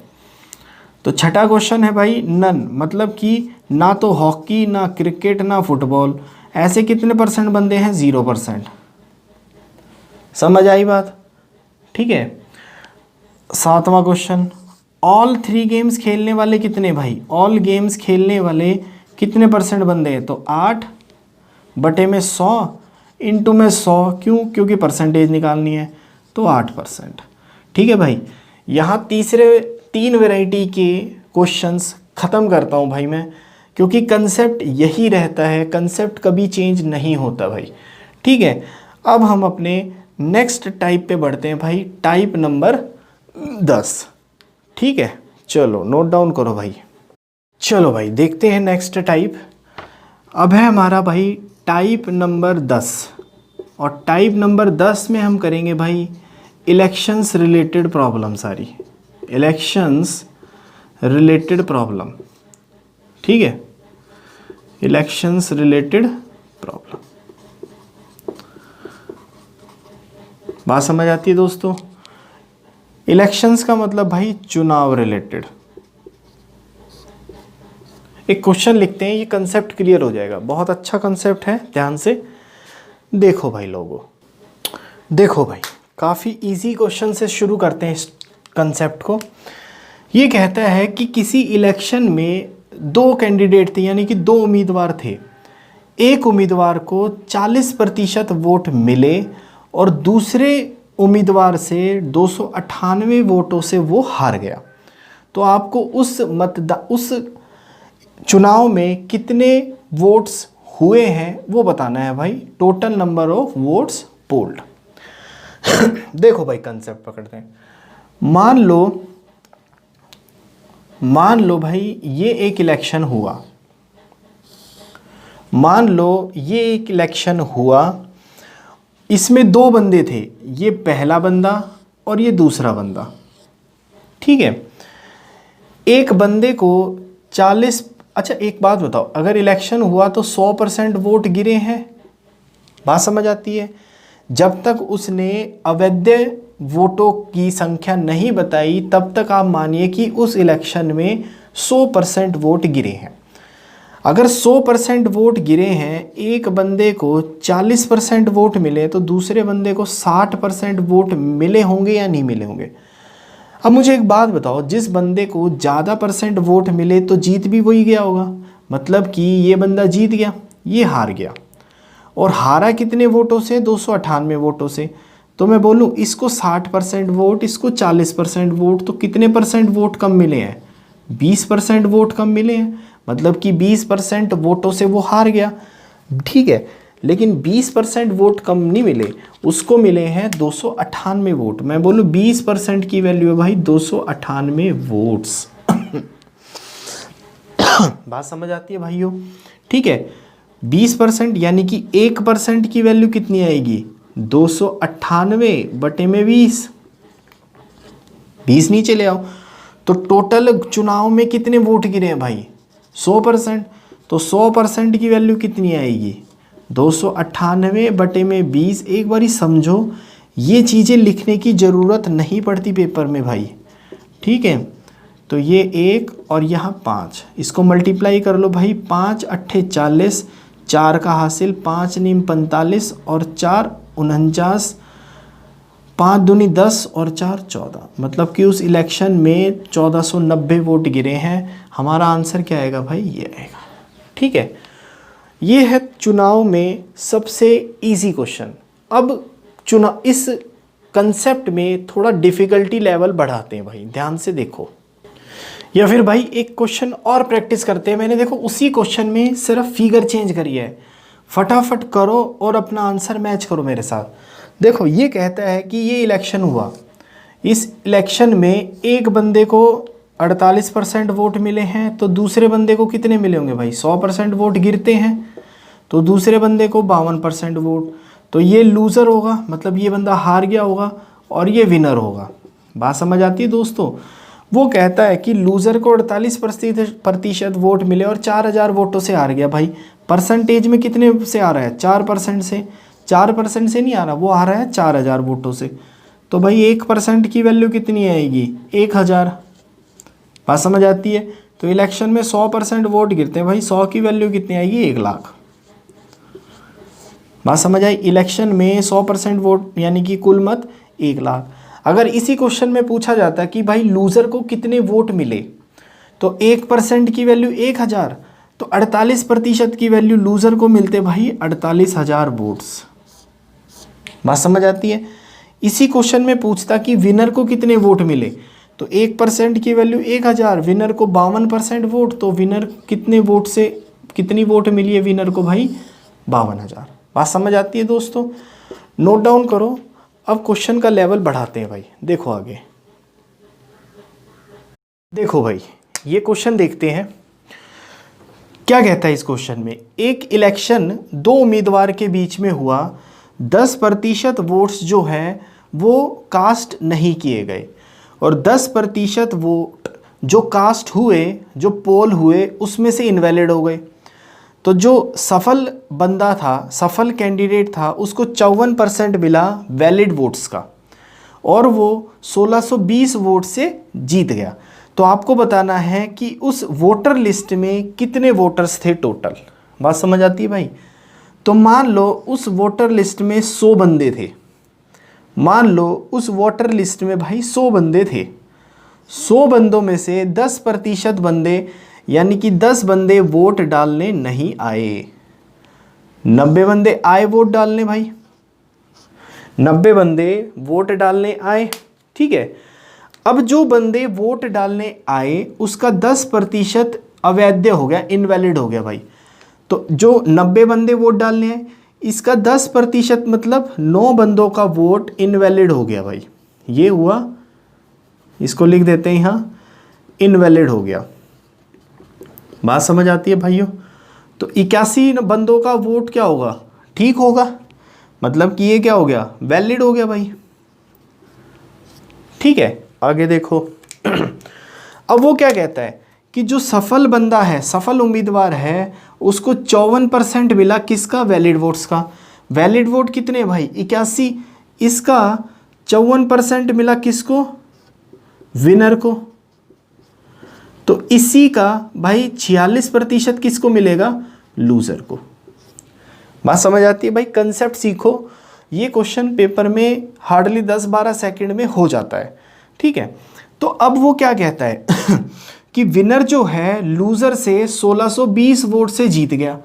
तो छठा क्वेश्चन है भाई नन, मतलब कि ना तो हॉकी ना क्रिकेट ना फुटबॉल, ऐसे कितने परसेंट बंदे हैं 0%। समझ आई बात? ठीक है। सातवां क्वेश्चन ऑल 3 गेम्स खेलने वाले कितने भाई, ऑल गेम्स खेलने वाले कितने परसेंट बंदे हैं, तो 8 बटे में 100 इंटू में 100, क्यों? क्योंकि परसेंटेज निकालनी है, तो 8%। ठीक है भाई। यहाँ तीसरे 3 वैरायटी के क्वेश्चंस ख़त्म करता हूँ भाई मैं, क्योंकि कंसेप्ट यही रहता है, कंसेप्ट कभी चेंज नहीं होता भाई। ठीक है, अब हम अपने नेक्स्ट टाइप पे बढ़ते हैं भाई, टाइप नंबर 10। ठीक है, चलो नोट डाउन करो भाई। चलो भाई देखते हैं नेक्स्ट टाइप। अब है हमारा भाई टाइप नंबर 10, और टाइप नंबर 10 में हम करेंगे भाई इलेक्शंस रिलेटेड प्रॉब्लम, सारी इलेक्शंस रिलेटेड प्रॉब्लम। ठीक है, इलेक्शंस रिलेटेड प्रॉब्लम। बात समझ आती है दोस्तों? इलेक्शंस का मतलब भाई चुनाव रिलेटेड। एक क्वेश्चन लिखते हैं, ये कंसेप्ट क्लियर हो जाएगा। बहुत अच्छा कंसेप्ट है, ध्यान से देखो भाई लोगों। देखो भाई, काफ़ी इजी क्वेश्चन से शुरू करते हैं इस कंसेप्ट को। ये कहता है कि किसी इलेक्शन में 2 कैंडिडेट थे, यानी कि 2 उम्मीदवार थे। एक उम्मीदवार को 40% वोट मिले और दूसरे उम्मीदवार से 298 वोटों से वो हार गया। तो आपको उस चुनाव में कितने वोट्स हुए हैं वो बताना है भाई, total number of votes polled. देखो भाई कंसेप्ट पकड़ते हैं। मान लो भाई ये एक इलेक्शन हुआ, मान लो ये एक इलेक्शन हुआ, इसमें 2 बंदे थे, ये पहला बंदा और ये दूसरा बंदा। ठीक है, एक बंदे को 40, अच्छा एक बात बताओ, अगर इलेक्शन हुआ तो 100% वोट गिरे हैं, बात समझ आती है? जब तक उसने अवैध वोटों की संख्या नहीं बताई तब तक आप मानिए कि उस इलेक्शन में 100% वोट गिरे हैं। अगर 100% वोट गिरे हैं, एक बंदे को 40% वोट मिले तो दूसरे बंदे को 60% वोट मिले होंगे या नहीं मिले होंगे। अब मुझे एक बात बताओ, जिस बंदे को ज़्यादा परसेंट वोट मिले तो जीत भी वही गया होगा, मतलब कि ये बंदा जीत गया, ये हार गया। और हारा कितने वोटों से? 298 वोटों से। तो मैं बोलूँ इसको 60% वोट, इसको 40% वोट, तो कितने परसेंट वोट कम मिले हैं? 20% वोट कम मिले हैं, मतलब कि 20% वोटों से वो हार गया। ठीक है, लेकिन 20% वोट कम नहीं मिले, उसको मिले हैं 298 वोट। मैं बोलूँ 20% की वैल्यू है भाई 298 वोट्स। बात समझ आती है भाइयों? ठीक है, 20% यानी कि 1% की वैल्यू कितनी आएगी? 298 बटे में 20, 20 नीचे ले आओ। तो टोटल चुनाव में कितने वोट गिरे हैं भाई? 100%। तो 100% की वैल्यू कितनी आएगी? 298 बटे में 20। एक बारी समझो, ये चीज़ें लिखने की ज़रूरत नहीं पड़ती पेपर में भाई। ठीक है, तो ये 1 और यहाँ 5, इसको मल्टीप्लाई कर लो भाई। 5 अट्ठे 40, 4 का हासिल, 5 नीम 45 और 4 49, 5 दूनी 10 और 4 14, मतलब कि उस इलेक्शन में 1490 वोट गिरे हैं। हमारा आंसर क्या आएगा भाई? ये आएगा। ठीक है, ये है चुनाव में सबसे इजी क्वेश्चन। अब चुनाव इस कंसेप्ट में थोड़ा डिफ़िकल्टी लेवल बढ़ाते हैं भाई, ध्यान से देखो। या फिर भाई एक क्वेश्चन और प्रैक्टिस करते हैं। मैंने देखो उसी क्वेश्चन में सिर्फ फिगर चेंज करी है, फटाफट करो और अपना आंसर मैच करो मेरे साथ। देखो ये कहता है कि ये इलेक्शन हुआ, इस इलेक्शन में एक बंदे को 48% वोट मिले हैं, तो दूसरे बंदे को कितने मिले होंगे भाई? 100% वोट गिरते हैं, तो दूसरे बंदे को 52% वोट। तो ये लूज़र होगा, मतलब ये बंदा हार गया होगा, और ये विनर होगा। बात समझ आती है दोस्तों? वो कहता है कि लूज़र को 48% वोट मिले और 4000 वोटों से हार गया। भाई परसेंटेज में कितने से आ रहा है? 4% से। 4% से नहीं आ रहा, वो आ रहा है 4000 वोटों से। तो भाई 1% की वैल्यू कितनी आएगी? 1000। बात समझ आती है? तो इलेक्शन में 100% वोट गिरते हैं भाई, 100 की वैल्यू कितनी आएगी? 1 लाख। बात समझ आई? इलेक्शन में 100% वोट यानी कि कुल मत 1 लाख। अगर इसी क्वेश्चन में पूछा जाता कि भाई लूज़र को कितने वोट मिले, तो 1% की वैल्यू 1000, तो 48% की वैल्यू लूज़र को मिलते भाई 48000 वोट्स। बात समझ आती है? इसी क्वेश्चन में पूछता कि विनर को कितने वोट मिले, तो 1% की वैल्यू 1000, विनर को 52% वोट, तो विनर कितने वोट से कितनी वोट मिली है विनर को भाई? 52000। बात समझ आती है दोस्तों? नोट डाउन करो। अब क्वेश्चन का लेवल बढ़ाते हैं भाई, देखो आगे। देखो भाई ये क्वेश्चन देखते हैं क्या कहता है इस क्वेश्चन में। एक इलेक्शन 2 उम्मीदवार के बीच में हुआ, 10% वोट्स जो हैं वो कास्ट नहीं किए गए और 10% वोट जो कास्ट हुए, जो पोल हुए, उसमें से इनवैलिड हो गए। तो जो सफल बंदा था, सफल कैंडिडेट था, उसको 54% मिला वैलिड वोट्स का और वो 1620 वोट से जीत गया। तो आपको बताना है कि उस वोटर लिस्ट में कितने वोटर्स थे टोटल। बात समझ आती है भाई? तो मान लो उस वोटर लिस्ट में 100 बंदे थे। मान लो उस वोटर लिस्ट में भाई 100 बंदे थे। 100 बंदों में से 10% बंदे यानी कि 10 बंदे वोट डालने नहीं आए। 90 बंदे आए वोट डालने भाई, 90 बंदे वोट डालने आए। ठीक है, अब जो बंदे वोट डालने आए उसका 10% अवैध हो गया, इनवैलिड हो गया भाई। तो जो 90 बंदे वोट डालने आए, इसका 10% मतलब 9 बंदों का वोट इनवैलिड हो गया भाई। ये हुआ, इसको लिख देते हैं यहाँ, इनवैलिड हो गया। बात समझ आती है भाइयों? तो 81 बंदों का वोट क्या होगा? ठीक होगा, मतलब कि ये क्या हो गया? वैलिड हो गया भाई। ठीक है, आगे देखो। अब वो क्या कहता है कि जो सफल बंदा है, सफल उम्मीदवार है, उसको 54% मिला किसका? वैलिड वोट्स का। वैलिड वोट कितने भाई 81, इसका 54% मिला किसको, विनर को। तो इसी का भाई 46% किसको मिलेगा, लूजर को। बात समझ आती है भाई, कंसेप्ट सीखो। ये क्वेश्चन पेपर में हार्डली 10-12 सेकंड में हो जाता है, ठीक है। तो अब वो क्या कहता है कि विनर जो है लूजर से 1620 वोट से जीत गया।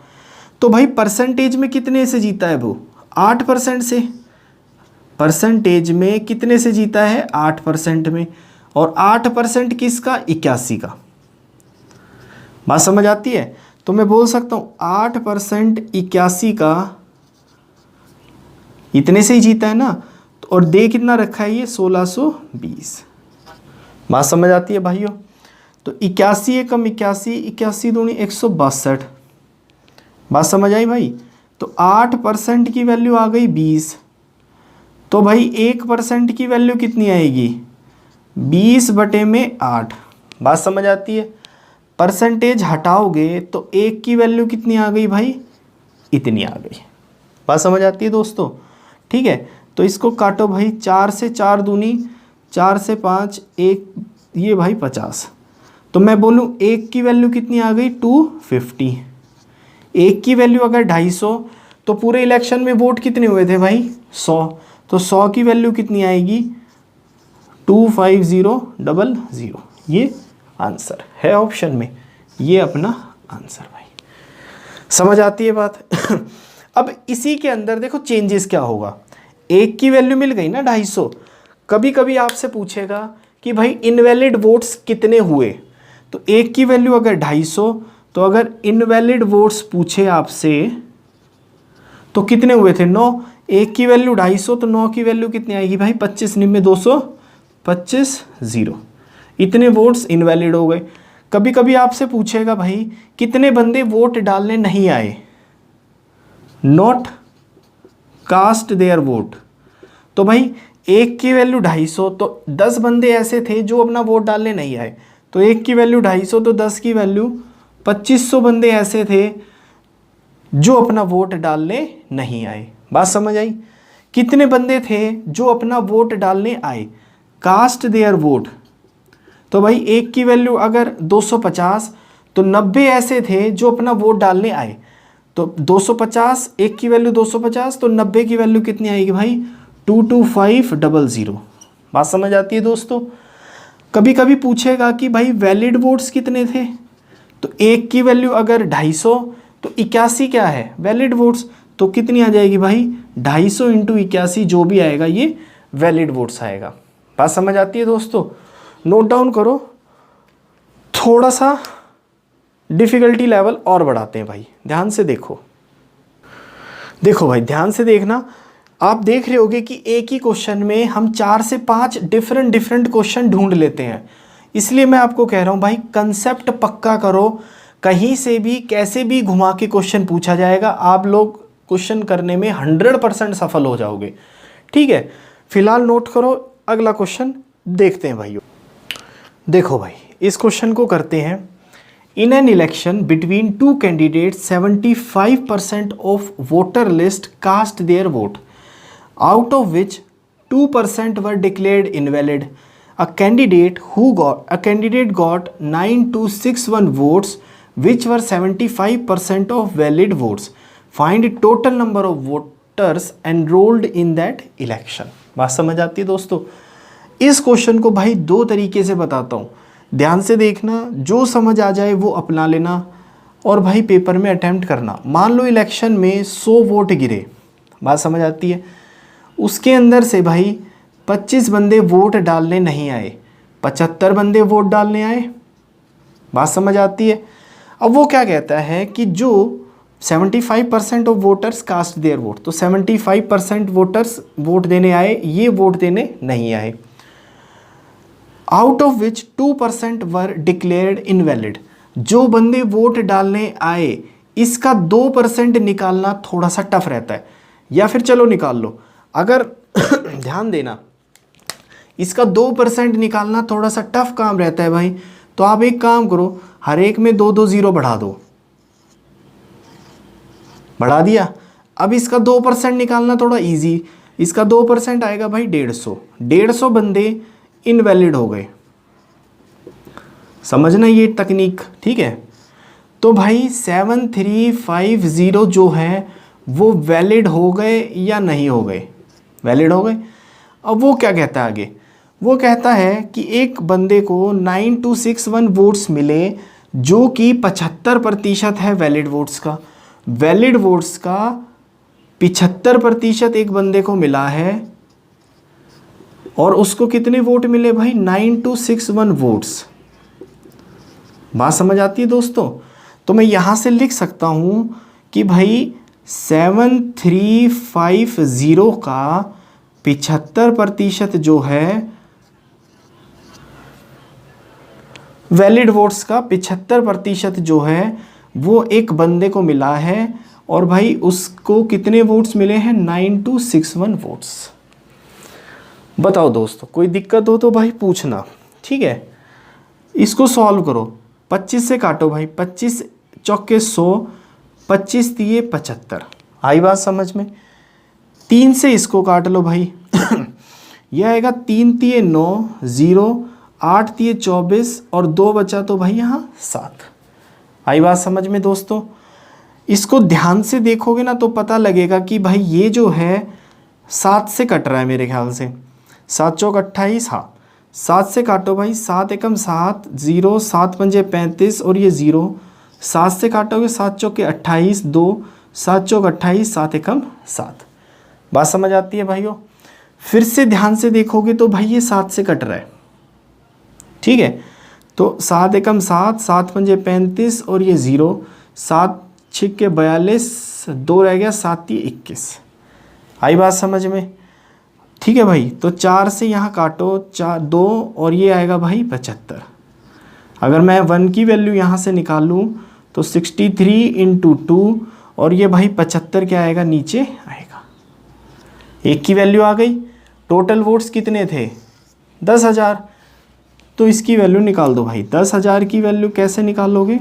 तो भाई परसेंटेज में कितने से जीता है वो, 8% से। परसेंटेज में कितने से जीता है, 8% में। और 8% किसका, 81 का। बात समझ आती है। तो मैं बोल सकता हूँ 8% 81 का, इतने से ही जीता है ना। और दे कितना रखा है ये, 1620। बात समझ आती है भाइयों। तो 81 एकम 81, 81 दूनी 162। बात समझ आई भाई। तो 8% की वैल्यू आ गई 20। तो भाई 1% की वैल्यू कितनी आएगी, 20/8। बात समझ आती है। परसेंटेज हटाओगे तो 1 की वैल्यू कितनी आ गई भाई, इतनी आ गई। बात समझ आती है दोस्तों, ठीक है। तो इसको काटो भाई, 4 से 4 दूनी 4 से 5, 1 ये भाई 50। तो मैं बोलूँ 1 की वैल्यू कितनी आ गई, 250। 1 की वैल्यू अगर 250, तो पूरे इलेक्शन में वोट कितने हुए थे भाई, 100। तो 100 की वैल्यू कितनी आएगी, 25000। ये आंसर है ऑप्शन में, ये अपना आंसर भाई। समझ आती है बात। अब इसी के अंदर देखो चेंजेस क्या होगा। 1 की वैल्यू मिल गई ना 250। कभी कभी आपसे पूछेगा कि भाई इनवैलिड वोट्स कितने हुए। तो 1 की वैल्यू अगर 250, तो अगर इनवैलिड वोट्स पूछे आपसे तो कितने हुए थे, 9। 1 की वैल्यू 250, तो 9 की वैल्यू कितनी आएगी भाई, 25 निम्न 225 0। इतने वोट्स इनवैलिड हो गए। कभी कभी आपसे पूछेगा भाई कितने बंदे वोट डालने नहीं आए, नॉट कास्ट देयर वोट। तो भाई 1 की वैल्यू 250, तो 10 बंदे ऐसे थे जो अपना वोट डालने नहीं आए। तो 1 की वैल्यू 250, तो 10 की वैल्यू 2500 बंदे ऐसे थे जो अपना वोट डालने नहीं आए। बात समझ आई। कितने बंदे थे जो अपना वोट डालने आए, कास्ट देयर वोट। तो भाई 1 की वैल्यू अगर 250, तो 90 ऐसे थे जो अपना वोट डालने आए। तो 250, 1 की वैल्यू 250, तो 90 की वैल्यू कितनी आएगी भाई, 22500। बात समझ आती है दोस्तों। कभी कभी पूछेगा कि भाई वैलिड वोट्स कितने थे। तो 1 की वैल्यू अगर 250, तो 81 क्या है, वैलिड वोट्स। तो कितनी आ जाएगी भाई, 250 × 81, जो भी आएगा ये वैलिड वोट्स आएगा। बात समझ आती है दोस्तों। नोट डाउन करो। थोड़ा सा डिफ़िकल्टी लेवल और बढ़ाते हैं भाई, ध्यान से देखो। देखो भाई ध्यान से देखना। आप देख रहे होगे कि एक ही क्वेश्चन में हम 4 से 5 डिफरेंट क्वेश्चन ढूंढ लेते हैं। इसलिए मैं आपको कह रहा हूँ भाई कंसेप्ट पक्का करो। कहीं से भी कैसे भी घुमा के क्वेश्चन पूछा जाएगा, आप लोग क्वेश्चन करने में 100% सफल हो जाओगे, ठीक है। फिलहाल नोट करो, अगला क्वेश्चन देखते हैं भाइयों। देखो भाई इस क्वेश्चन को करते हैं। In an election between 2 candidates 75% of voter list cast their vote, out of which 2% were declared invalid. A candidate got 9261 votes, which were 75% of valid votes. Find total number of voters enrolled in that election. बात समझ आती है दोस्तों। इस question को भाई 2 तरीके से बताता हूँ, ध्यान से देखना। जो समझ आ जाए वो अपना लेना और भाई पेपर में अटेम्प्ट करना। मान लो इलेक्शन में 100 वोट गिरे, बात समझ आती है। उसके अंदर से भाई 25 बंदे वोट डालने नहीं आए, 75 बंदे वोट डालने आए। बात समझ आती है। अब वो क्या कहता है कि जो 75% of voters cast their vote, तो 75% वोटर्स वोट देने आए, ये वोट देने नहीं आए। Out of which 2% were declared invalid. जो बंदे वोट डालने आए इसका 2% निकालना थोड़ा सा टफ रहता है, या फिर चलो निकाल लो। अगर ध्यान देना, इसका 2% निकालना थोड़ा सा टफ काम रहता है भाई। तो आप एक काम करो, हर एक में 2-2 0 बढ़ा दो। बढ़ा दिया। अब इसका 2% निकालना थोड़ा इजी, इसका 2% आएगा भाई 150, 150 बंदे इनवैलिड हो गए। समझना ये तकनीक, ठीक है। तो भाई 7350 जो है वो वैलिड हो गए या नहीं हो गए, वैलिड हो गए। अब वो क्या कहता है आगे, वो कहता है कि एक बंदे को 9261 वोट्स मिले जो कि 75% है वैलिड वोट्स का। वैलिड वोट्स का 75% एक बंदे को मिला है और उसको कितने वोट मिले भाई, 9261 वोट्स। बात समझ आती है दोस्तों। तो मैं यहाँ से लिख सकता हूँ कि भाई 7350 का 75% जो है वैलिड वोट्स का 75% जो है वो एक बंदे को मिला है और भाई उसको कितने वोट्स मिले हैं, 9261 वोट्स। बताओ दोस्तों, कोई दिक्कत हो तो भाई पूछना, ठीक है। इसको सॉल्व करो, 25 से काटो भाई, 25 चौके 100, 25 दिए 75, आई बात समझ में। 3 से इसको काट लो भाई यह आएगा 3 तिये 9, 0, 8 तिये 24 और 2 बचा तो भाई यहाँ 7, आई बात समझ में दोस्तों। इसको ध्यान से देखोगे ना तो पता लगेगा कि भाई ये जो है 7 से कट रहा है मेरे ख्याल से, 7 चौक 28, हाँ 7 से काटो भाई, 7 एकम 7, 0, 7 पंजे 35 और ये 0, 7 से काटोगे 7 चौके 28, 2, 7 चौक 28, 7 एकम 7। बात समझ आती है भाइयों। फिर से ध्यान से देखोगे तो भाई ये 7 से कट रहा है, ठीक है। तो 7 एकम 7, 7 पंजे 35 और ये 0, 7 छिक्के 42, 2 रह गया, 7 तिये 21, आई बात समझ में, ठीक है भाई। तो 4 से यहाँ काटो, 4 2 और ये आएगा भाई 75। अगर मैं 1 की वैल्यू यहाँ से निकालूँ तो 63 इंटू 2 और ये भाई 75 क्या आएगा, नीचे आएगा। 1 की वैल्यू आ गई। टोटल वोट्स कितने थे, 10,000। तो इसकी वैल्यू निकाल दो भाई। 10,000 की वैल्यू कैसे निकालोगे,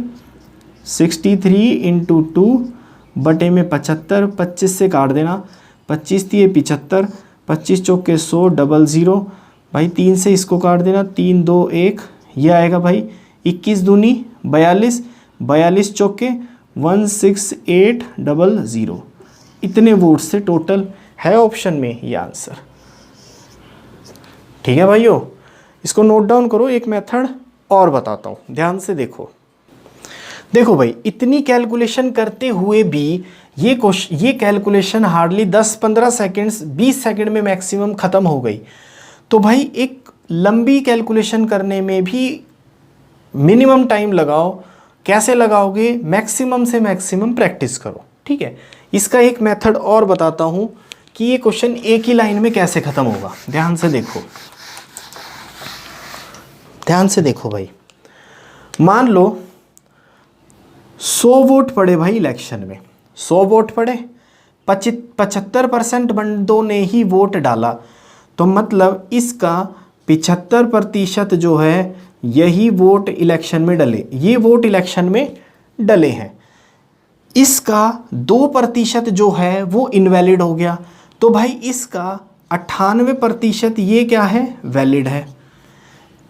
63 इंटू 2 बटे में 75, 25 से काट देना, 25 तिये 75, 25 चौके 100, 00 भाई 3 से इसको काट देना, 3 2 1, ये आएगा भाई 21 दूनी 42, 42 चौके 16800। इतने वोट से टोटल है ऑप्शन में ये आंसर, ठीक है भाइयों। इसको नोट डाउन करो। एक मेथड और बताता हूँ, ध्यान से देखो। देखो भाई, इतनी कैलकुलेशन करते हुए भी ये कैलकुलेशन हार्डली 10-15 सेकेंड्स 20 सेकेंड में मैक्सिमम ख़त्म हो गई। तो भाई एक लंबी कैलकुलेशन करने में भी मिनिमम टाइम लगाओ। कैसे लगाओगे, मैक्सिमम से मैक्सिमम प्रैक्टिस करो, ठीक है। इसका एक मेथड और बताता हूँ कि ये क्वेश्चन एक ही लाइन में कैसे ख़त्म होगा। ध्यान से देखो, ध्यान से देखो भाई। मान लो 100 वोट पड़े भाई इलेक्शन में, 100 वोट पड़े, 75% बंदों ने ही वोट डाला, तो मतलब इसका 75% जो है यही वोट इलेक्शन में डले, ये वोट इलेक्शन में डले हैं। इसका 2% जो है वो इनवैलिड हो गया, तो भाई इसका 98% ये क्या है, वैलिड है।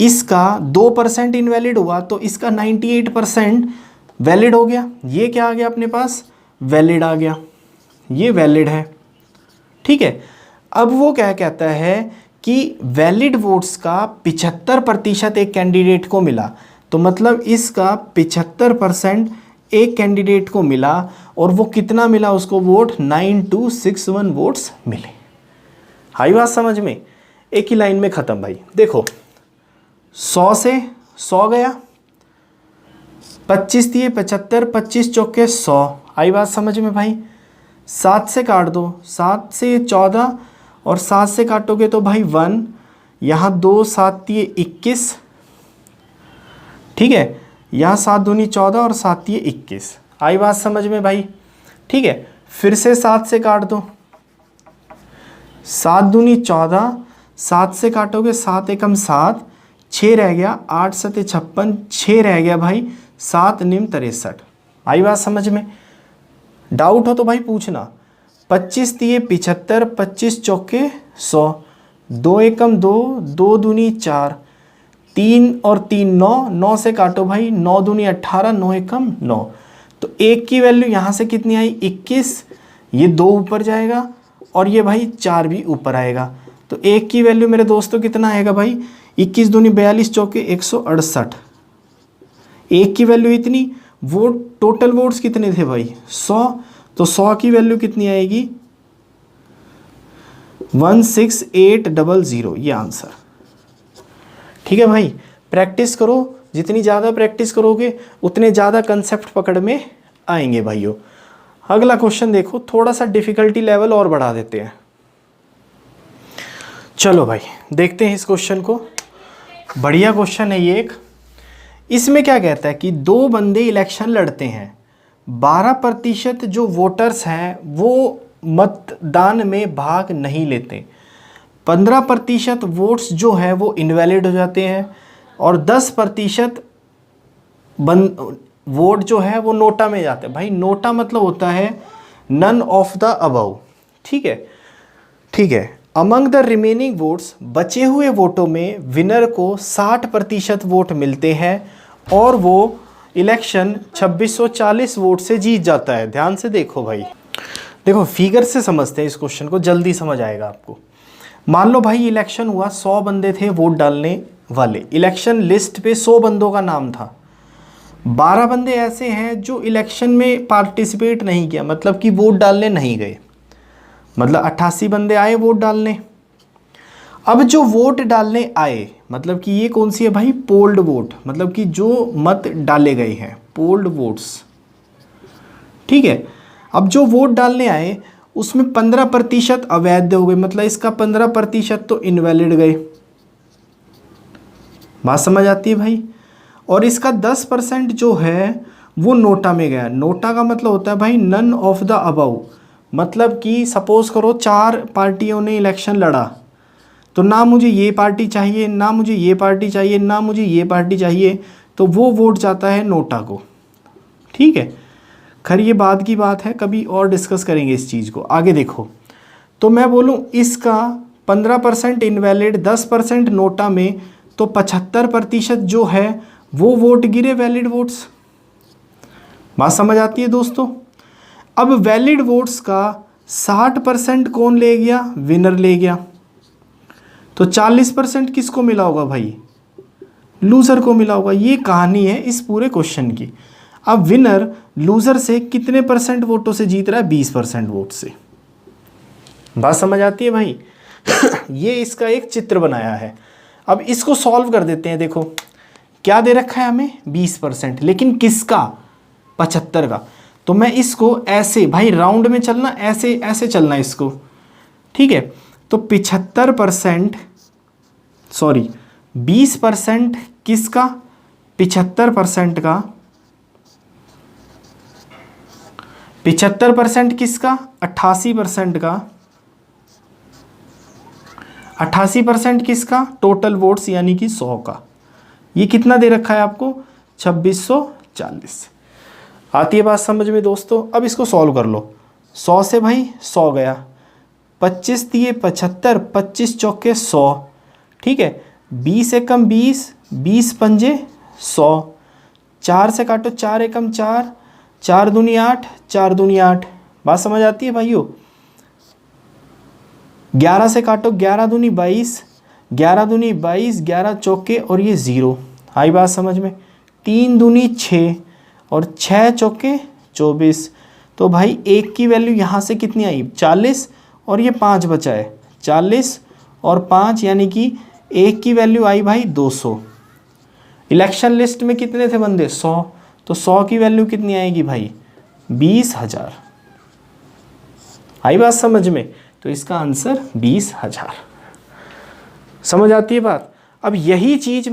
इसका 2% इनवैलिड हुआ तो इसका 98% वैलिड हो गया। ये क्या आ गया अपने पास, वैलिड आ गया, ये वैलिड है, ठीक है। अब वो क्या कहता है कि वैलिड वोट्स का 75% एक कैंडिडेट को मिला, तो मतलब इसका 75% एक कैंडिडेट को मिला और वो कितना मिला उसको वोट, 9261 वोट्स मिले। हाई बात समझ में, एक ही लाइन में ख़त्म भाई। देखो 100 से 100 गया, 25 दिए 75, 25 चौके 100, आई बात समझ में भाई। 7 से काट दो, 7 से 14 और 7 से काटोगे तो भाई 1, यहाँ 2 7 दिए 21, ठीक है। यहाँ 7 दूनी 14 और 7 दिए 21, आई बात समझ में भाई, ठीक है। फिर से 7 से काट दो, 7 दूनी 14, 7 से काटोगे 7 एकम 7, 6 रह गया, 8 सते 56, 6 रह गया भाई, 7 निम 63, आई बात समझ में। डाउट हो तो भाई पूछना। 25 दिए 75, 25 चौके 100, 2 एकम 2, 2 दूनी 4, 3 और 3 9, 9 से काटो भाई, 9 दूनी 18, 9 एकम 9। तो 1 की वैल्यू यहाँ से कितनी आई 21, ये 2 ऊपर जाएगा और ये भाई 4 भी ऊपर आएगा। तो 1 की वैल्यू मेरे दोस्तों कितना आएगा भाई, 21 दूनी 42 चौके 168। 1 की वैल्यू इतनी, वोट टोटल वोट्स कितने थे भाई 100, तो 100 की वैल्यू कितनी आएगी 16800, ये आंसर। ठीक है भाई, प्रैक्टिस करो, जितनी ज़्यादा प्रैक्टिस करोगे उतने ज़्यादा कंसेप्ट पकड़ में आएंगे भाइयों। अगला क्वेश्चन देखो, थोड़ा सा डिफिकल्टी लेवल और बढ़ा देते हैं। चलो भाई देखते हैं इस क्वेश्चन को, बढ़िया क्वेश्चन है ये एक। इसमें क्या कहता है कि 2 बंदे इलेक्शन लड़ते हैं, 12% जो वोटर्स हैं वो मतदान में भाग नहीं लेते, 15% वोट्स जो है वो इनवैलिड हो जाते हैं और 10% वोट जो है वो नोटा में जाते हैं। भाई नोटा मतलब होता है नन ऑफ द अबव। ठीक है, ठीक है। अमंग द रिमेनिंग वोट्स, बचे हुए वोटों में विनर को 60% वोट मिलते हैं और वो इलेक्शन 2640 वोट से जीत जाता है। ध्यान से देखो भाई, देखो फिगर से समझते हैं इस क्वेश्चन को, जल्दी समझ आएगा आपको। मान लो भाई इलेक्शन हुआ, 100 बंदे थे वोट डालने वाले, इलेक्शन लिस्ट पे 100 बंदों का नाम था, 12 बंदे ऐसे हैं जो इलेक्शन में पार्टिसिपेट नहीं किया, मतलब कि वोट डालने नहीं गए, मतलब 88 बंदे आए वोट डालने। अब जो वोट डालने आए, मतलब कि ये कौन सी है भाई, पोल्ड वोट, मतलब कि जो मत डाले गए हैं, पोल्ड वोट्स। ठीक है, अब जो वोट डालने आए उसमें 15% अवैध हो गए, मतलब इसका 15% तो इनवैलिड गए। बात समझ आती है भाई। और इसका 10% जो है वो नोटा में गया। नोटा का मतलब होता है भाई नन ऑफ द अबव, मतलब कि सपोज करो 4 पार्टियों ने इलेक्शन लड़ा, तो ना मुझे ये पार्टी चाहिए, ना मुझे ये पार्टी चाहिए, ना मुझे ये पार्टी चाहिए, तो वो वोट जाता है नोटा को। ठीक है, खैर ये बाद की बात है, कभी और डिस्कस करेंगे इस चीज़ को। आगे देखो, तो मैं बोलूँ इसका 15% इनवैलिड, 10% नोटा में, तो 75% जो है वो वोट गिरे वैलिड वोट्स। बात समझ आती है दोस्तों। अब वैलिड वोट्स का 60% कौन ले गया, विनर ले गया, तो 40% किसको मिला होगा भाई, लूज़र को मिला होगा। ये कहानी है इस पूरे क्वेश्चन की। अब विनर लूज़र से कितने % वोटों से जीत रहा है, 20% वोट से। बात समझ आती है भाई। ये इसका एक चित्र बनाया है। अब इसको सॉल्व कर देते हैं। देखो क्या दे रखा है हमें, 20%, लेकिन किसका, 75 का। तो मैं इसको ऐसे भाई राउंड में चलना, ऐसे ऐसे चलना इसको। ठीक है, तो 75%, सॉरी 20% किसका, 75% का, 75% किसका, 88% का, 88% किसका, टोटल वोट्स यानी कि 100 का। ये कितना दे रखा है आपको, 2640। आती है बात समझ में दोस्तों। अब इसको सॉल्व कर लो। 100 से भाई 100 गया, 25 दिए 75, 25 चौके 100। ठीक है, 20 एकम 20, 20 पंजे 100, 4 से काटो 4 एकम 4, 4 दूनी 8, 4 दूनी 8। बात समझ आती है भाइयों। 11 से काटो 11 दूनी 22, 11 दूनी 22, 11 चौके और ये 0। आई बात समझ में। 3 दूनी 6 और 6 चौके 24। तो भाई 1 की वैल्यू यहाँ से कितनी आई, 40, और ये 5 बचा है, 40 और 5 यानी कि 1 की वैल्यू आई भाई 200। इलेक्शन लिस्ट में कितने थे बंदे, 100, तो 100 की वैल्यू कितनी आएगी भाई, 20,000। आई बात समझ में। तो इसका आंसर 20,000। समझ आती है बात। अब यही चीज़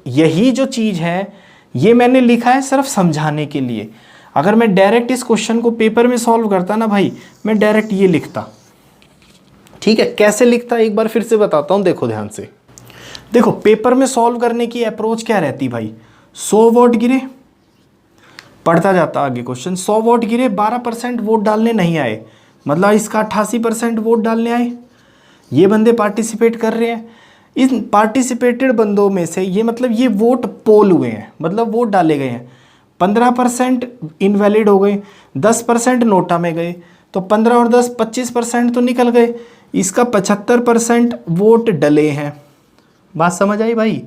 यही जो चीज़ है ये मैंने लिखा है सिर्फ समझाने के लिए। अगर मैं डायरेक्ट इस क्वेश्चन को पेपर में सॉल्व करता ना भाई, मैं डायरेक्ट ये लिखता। ठीक है, कैसे लिखता एक बार फिर से बताता हूँ, देखो ध्यान से। देखो पेपर में सॉल्व करने की अप्रोच क्या रहती भाई, 100 वोट गिरे, पढ़ता जाता आगे क्वेश्चन, 100 वोट गिरे, 12% वोट डालने नहीं आए, मतलब इसका 88% वोट डालने आए, ये बंदे पार्टिसिपेट कर रहे हैं। इन पार्टिसिपेटेड बंदों में से ये मतलब ये वोट पोल हुए हैं, मतलब वोट डाले गए हैं। 15% इनवैलिड हो गए, 10% नोटा में गए, तो 15 और 10 25% तो निकल गए। इसका 75% वोट डले हैं। बात समझ आई भाई?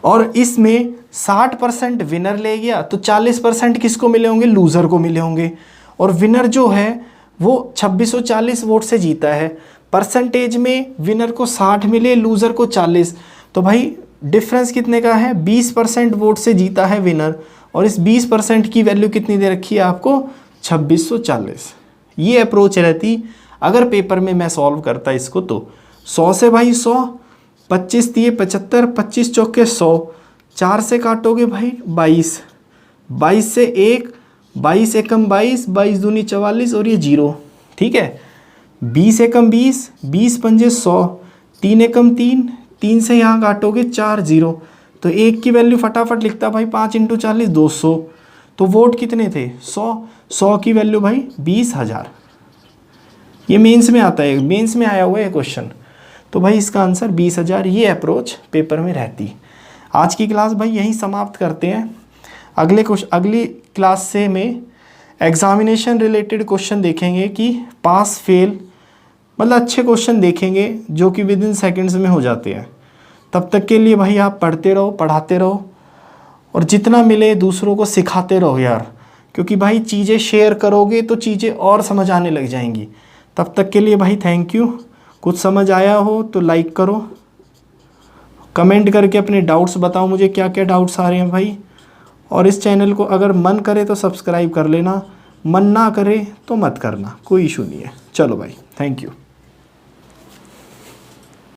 और इसमें 60% विनर ले गया, तो 40% किसको मिले होंगे? लूज़र को मिले होंगे। और विनर जो है वो 2640 वोट से जीता है। परसेंटेज में विनर को 60 मिले, लूज़र को 40, तो भाई डिफरेंस कितने का है? 20% वोट से जीता है विनर। और इस 20% की वैल्यू कितनी दे रखी है आपको? 2640। ये अप्रोच रहती अगर पेपर में मैं सॉल्व करता इसको तो। 100 से भाई 100, 25 दिए 75, 25 चौके 100, 4 से काटोगे भाई 22, 22 से 1, 22 एकम 22, 22 दूनी 44 और ये 0, ठीक है। 20 एकम 20, 20 पंजे 100, 3 एकम 3, 3 से यहाँ काटोगे 4 0, तो 1 की वैल्यू फटाफट लिखता भाई 5 × 40 200। तो वोट कितने थे? 100, 100 की वैल्यू भाई 20,000। ये मेंस में आता है, मेंस में आया हुआ है क्वेश्चन। तो भाई इसका आंसर 20,000। ये अप्रोच पेपर में रहती। आज की क्लास भाई यहीं समाप्त करते हैं। अगली क्लास से में एग्जामिनेशन रिलेटेड क्वेश्चन देखेंगे कि पास फेल, मतलब अच्छे क्वेश्चन देखेंगे जो कि विद इन सेकेंड्स में हो जाते हैं। तब तक के लिए भाई आप पढ़ते रहो, पढ़ाते रहो और जितना मिले दूसरों को सिखाते रहो यार, क्योंकि भाई चीज़ें शेयर करोगे तो चीज़ें और समझ आने लग जाएंगी। तब तक के लिए भाई थैंक यू। कुछ समझ आया हो तो लाइक करो, कमेंट करके अपने डाउट्स बताओ मुझे क्या क्या डाउट्स आ रहे हैं भाई। और इस चैनल को अगर मन करे तो सब्सक्राइब कर लेना, मन ना करे तो मत करना, कोई इशू नहीं है। चलो भाई, थैंक यू।